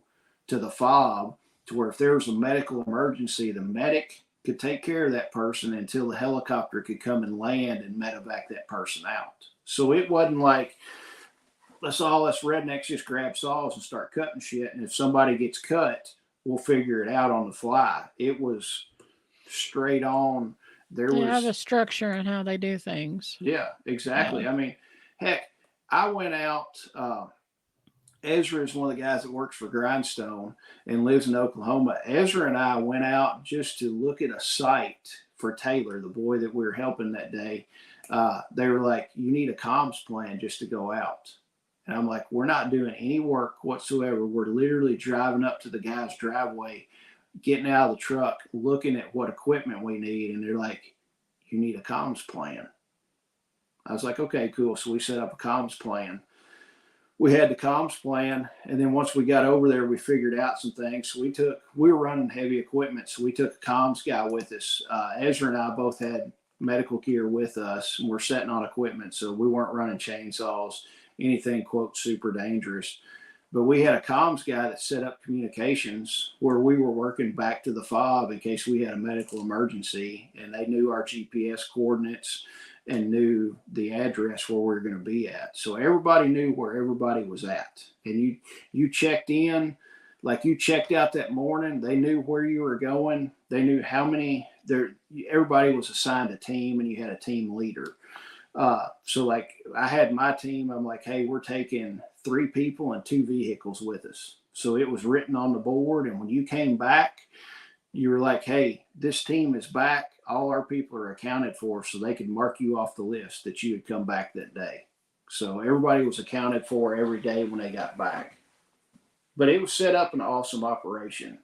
Speaker 2: to the fob, to where if there was a medical emergency, the medic could take care of that person until the helicopter could come and land and medevac that person out. So it wasn't like, let's all us rednecks just grab saws and start cutting shit. And if somebody gets cut, we'll figure it out on the fly. It was straight on. They
Speaker 1: have a structure in how they do things.
Speaker 2: Yeah, exactly. Yeah. I mean, heck, I went out. Ezra is one of the guys that works for Grindstone and lives in Oklahoma. Ezra and I went out just to look at a site for Taylor, the boy that we were helping that day. They were like, you need a comms plan just to go out. And I'm like, we're not doing any work whatsoever. We're literally driving up to the guy's driveway, getting out of the truck, looking at what equipment we need. And they're like, you need a comms plan. I was like, okay, cool. So we set up a comms plan. We had the comms plan, and then once we got over there, we figured out some things. So we were running heavy equipment, so we took a comms guy with us. Ezra and I both had medical gear with us, and we're setting on equipment, so we weren't running chainsaws, anything, quote, super dangerous. But we had a comms guy that set up communications where we were working back to the fob in case we had a medical emergency, and they knew our GPS coordinates and knew the address where we were going to be at. So everybody knew where everybody was at. And you checked in, like you checked out that morning, they knew where you were going. They knew how many everybody was assigned a team, and you had a team leader. So like I had my team, I'm like, hey, we're taking 3 people and 2 vehicles with us. So it was written on the board. And when you came back, you were like, hey, this team is back. All our people are accounted for, so they could mark you off the list that you had come back that day. So everybody was accounted for every day when they got back. But it was set up an awesome operation.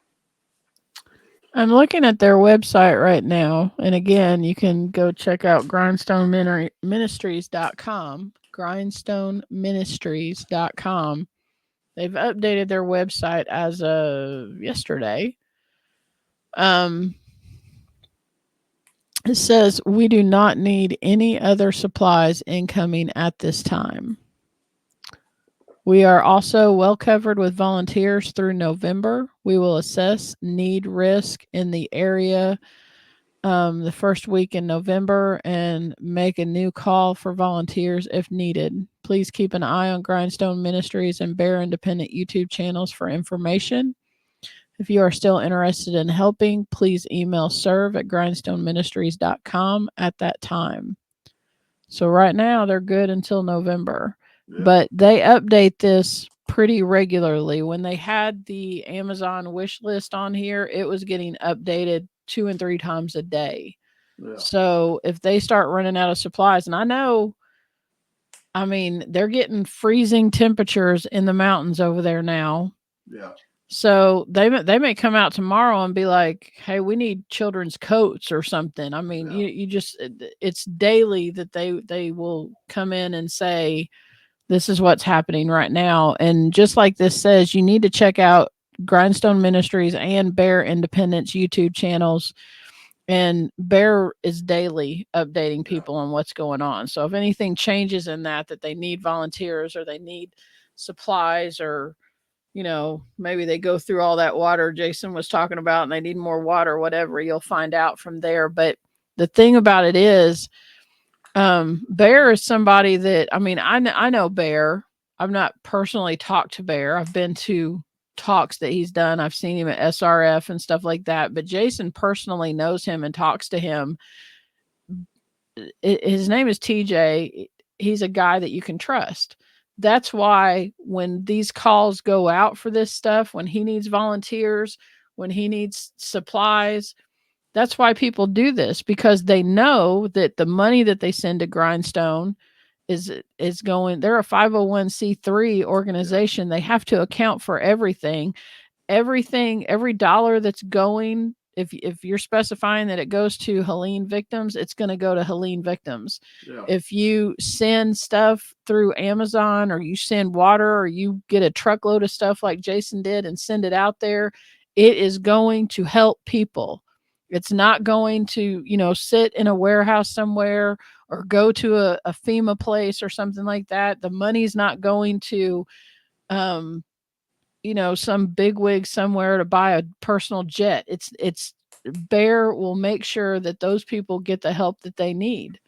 Speaker 1: I'm looking at their website right now. And again, you can go check out grindstoneministries.com. grindstoneministries.com. They've updated their website as of yesterday. It says, we do not need any other supplies incoming at this time. We are also well covered with volunteers through November. We will assess need risk in the area the first week in November and make a new call for volunteers if needed. Please keep an eye on Grindstone Ministries and Bear Independent YouTube channels for information. If you are still interested in helping, please email serve@grindstoneministries.com at that time. So right now they're good until November, but they update this pretty regularly. When they had the Amazon wish list on here, it was getting updated 2 and 3 times a day. Yeah. So if they start running out of supplies, and I mean, they're getting freezing temperatures in the mountains over there now.
Speaker 2: Yeah.
Speaker 1: So they may come out tomorrow and be like, hey, we need children's coats or something. I mean, yeah. you just, it's daily that they will come in and say, this is what's happening right now. And just like this says, you need to check out Grindstone Ministries and Bear Independence YouTube channels. And Bear is daily updating people on what's going on. So if anything changes in that they need volunteers or they need supplies, or maybe they go through all that water Jason was talking about and they need more water, whatever, you'll find out from there. But the thing about it is, Bear is somebody that, I mean, I know Bear. I've not personally talked to Bear. I've been to talks that he's done. I've seen him at SRF and stuff like that. But Jason personally knows him and talks to him. His name is TJ. He's a guy that you can trust. That's why when these calls go out for this stuff, when he needs volunteers, when he needs supplies, that's why people do this, because they know that the money that they send to Grindstone is going. They're a 501c3 organization. They have to account for everything. Every dollar that's going, if you're specifying that it goes to Helene victims, it's going to go to Helene victims.
Speaker 2: Yeah.
Speaker 1: If you send stuff through Amazon, or you send water, or you get a truckload of stuff like Jason did and send it out there, it is going to help people. It's not going to, sit in a warehouse somewhere, or go to a FEMA place or something like that. The money's not going to um some bigwig somewhere to buy a personal jet. It's Bear will make sure that those people get the help that they need.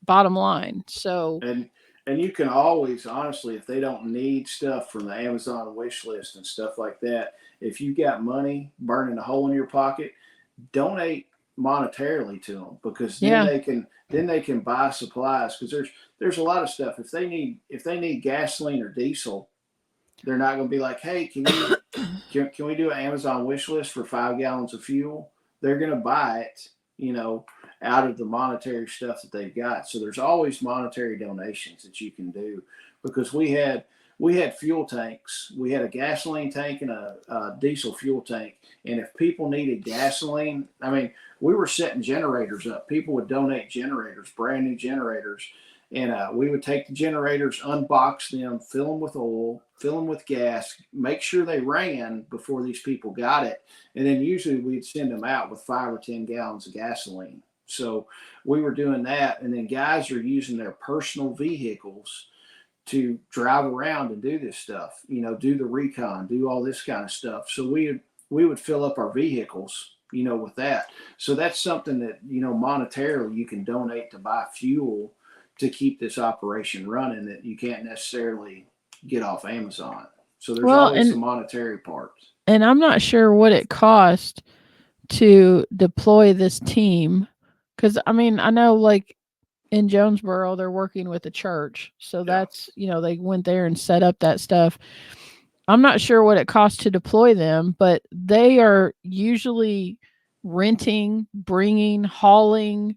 Speaker 1: Bottom line. So
Speaker 2: And you can always, honestly, if they don't need stuff from the Amazon wish list and stuff like that, if you got money burning a hole in your pocket, donate monetarily to them, because then
Speaker 1: yeah,
Speaker 2: they can buy supplies, because there's a lot of stuff. If they need gasoline or diesel, they're not going to be like, hey, can we do an Amazon wish list for 5 gallons of fuel? They're going to buy it, out of the monetary stuff that they've got. So there's always monetary donations that you can do, because we had fuel tanks. We had a gasoline tank and a diesel fuel tank. And if people needed gasoline, I mean, we were setting generators up. People would donate generators, brand new generators. And we would take the generators, unbox them, fill them with oil, fill them with gas, make sure they ran before these people got it. And then usually we'd send them out with 5 or 10 gallons of gasoline. So we were doing that. And then guys are using their personal vehicles to drive around and do this stuff, do the recon, do all this kind of stuff. So we would fill up our vehicles, with that. So that's something that, monetarily you can donate to buy fuel to keep this operation running, that you can't necessarily get off Amazon. So there's
Speaker 1: well,
Speaker 2: always the monetary part.
Speaker 1: and I'm not sure what it cost to deploy this team, because I mean, I know, like, in Jonesboro they're working with a church, so
Speaker 2: Yeah.
Speaker 1: that's, they went there and set up that stuff. I'm not sure what it costs to deploy them, but they are usually renting, bringing, hauling,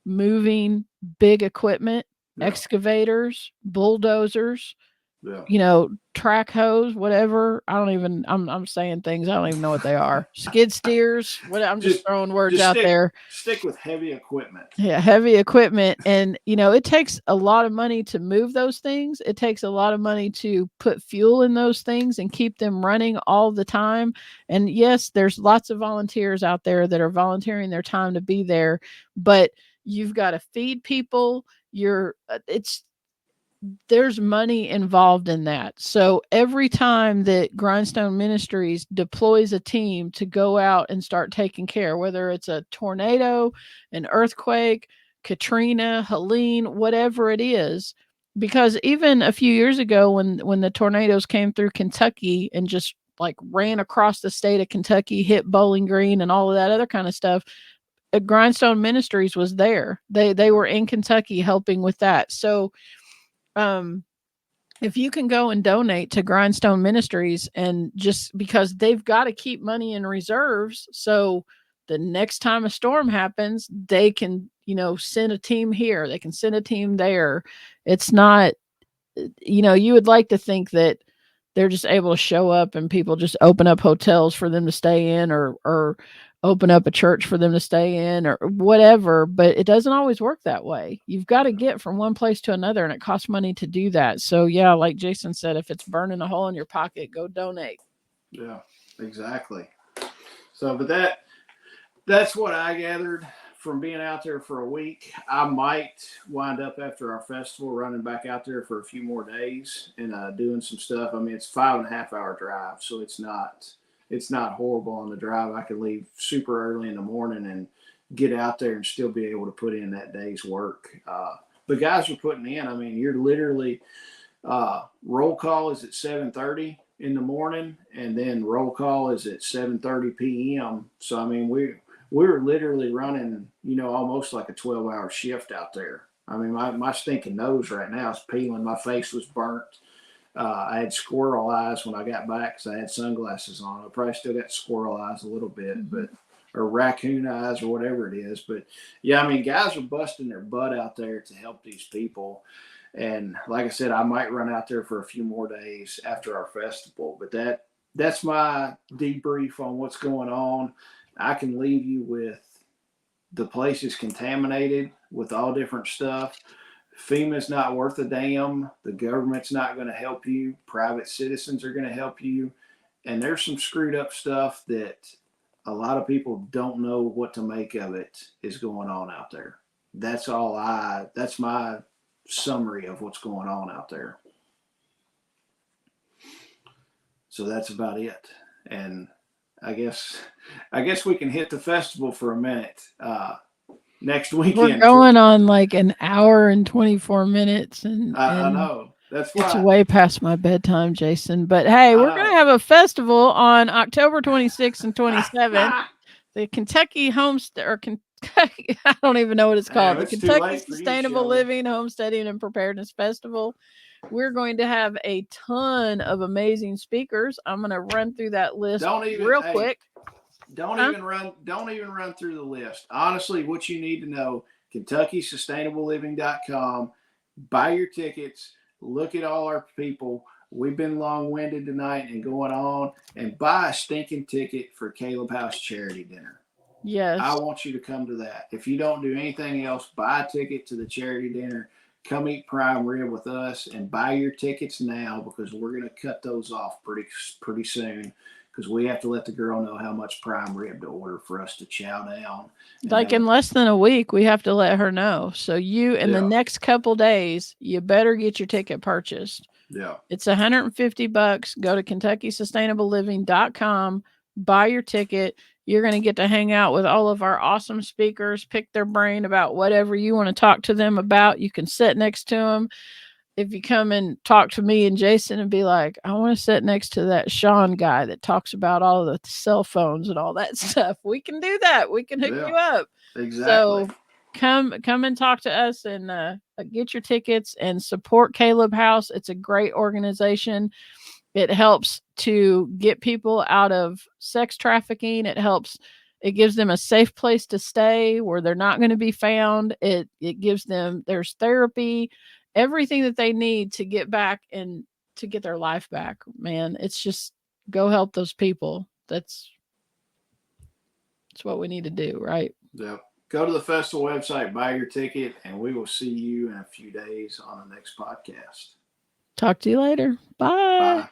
Speaker 1: moving big equipment,
Speaker 2: Yeah.
Speaker 1: excavators, bulldozers,
Speaker 2: Yeah.
Speaker 1: track hose, whatever. I'm saying things I don't even know what they are. Skid steers. What I'm just
Speaker 2: Just
Speaker 1: throwing words
Speaker 2: just
Speaker 1: out
Speaker 2: stick
Speaker 1: there.
Speaker 2: stick with heavy equipment.
Speaker 1: Yeah, heavy equipment. And, it takes a lot of money to move those things. It takes a lot of money to put fuel in those things and keep them running all the time. And yes, there's lots of volunteers out there that are volunteering their time to be there, but you've got to feed people. There's money involved in that. So every time that Grindstone Ministries deploys a team to go out and start taking care, whether it's a tornado, an earthquake, Katrina, Helene, whatever it is, because even a few years ago when the tornadoes came through Kentucky and just like ran across the state of Kentucky, hit Bowling Green and all of that other kind of stuff, Grindstone Ministries was there. They were in Kentucky helping with that. So um if you can go and donate to Grindstone Ministries, and just because they've got to keep money in reserves, so the next time a storm happens, they can, send a team here, they can send a team there. It's not, you would like to think that they're just able to show up and people just open up hotels for them to stay in, or open up a church for them to stay in, or whatever, but it doesn't always work that way. You've got to get from one place to another, and it costs money to do that. So yeah, like Jason said, if it's burning a hole in your pocket, go donate.
Speaker 2: Yeah, exactly. So, but that's what I gathered from being out there for a week. I might wind up after our festival running back out there for a few more days and doing some stuff. I mean, it's 5.5 hour drive, so it's not horrible on the drive. I could leave super early in the morning and get out there and still be able to put in that day's work. The guys are putting in. I mean, you're literally roll call is at 7:30 in the morning, and then roll call is at 7:30 p.m. So I mean, we were literally running, almost like a 12-hour shift out there. I mean, my stinking nose right now is peeling. My face was burnt. I had squirrel eyes when I got back because I had sunglasses on. I probably still got squirrel eyes a little bit, but or raccoon eyes or whatever it is. But yeah, I mean, guys are busting their butt out there to help these people. And like I said, I might run out there for a few more days after our festival. But that's my debrief on what's going on. I can leave you with the place is contaminated with all different stuff. FEMA's not worth a damn. The government's not going to help you. Private citizens are going to help you. And there's some screwed up stuff that a lot of people don't know what to make of it is going on out there. That's my summary of what's going on out there. So that's about it. And I guess we can hit the festival for a minute. Next weekend.
Speaker 1: We're going on like an hour and 24 minutes. And
Speaker 2: I know. That's why.
Speaker 1: It's way past my bedtime, Jason. But hey, we're going to have a festival on October 26th and 27th. The Kentucky Homestead, or Kentucky, I don't even know what it's called. The Kentucky Sustainable Living, Homesteading, and Preparedness Festival. We're going to have a ton of amazing speakers. I'm going to run through that list real quick.
Speaker 2: Don't even run through the list. Honestly, what you need to know, KentuckySustainableLiving.com. Buy your tickets. Look at all our people. We've been long-winded tonight and going on. And buy a stinking ticket for Caleb House charity dinner.
Speaker 1: Yes.
Speaker 2: I want you to come to that. If you don't do anything else, buy a ticket to the charity dinner. Come eat prime rib with us and buy your tickets now, because we're going to cut those off pretty soon, because we have to let the girl know how much prime rib to order for us to chow down.
Speaker 1: Like in less than a week, we have to let her know. So you, in the next couple days, you better get your ticket purchased.
Speaker 2: Yeah.
Speaker 1: It's $150. Go to KentuckySustainableLiving.com, buy your ticket. You're going to get to hang out with all of our awesome speakers, pick their brain about whatever you want to talk to them about. You can sit next to them. If you come and talk to me and Jason and be like, I want to sit next to that Sean guy that talks about all the cell phones and all that stuff, we can do that. We can hook you up.
Speaker 2: Exactly.
Speaker 1: So come and talk to us and get your tickets and support Caleb House. It's a great organization. It helps to get people out of sex trafficking. It gives them a safe place to stay where they're not going to be found. It gives them, there's therapy, everything that they need to get back and to get their life back, man. It's just go help those people. That's what we need to do, right?
Speaker 2: Yep. Go to the festival website, buy your ticket, and we will see you in a few days on the next podcast.
Speaker 1: Talk to you later. Bye.
Speaker 2: Bye.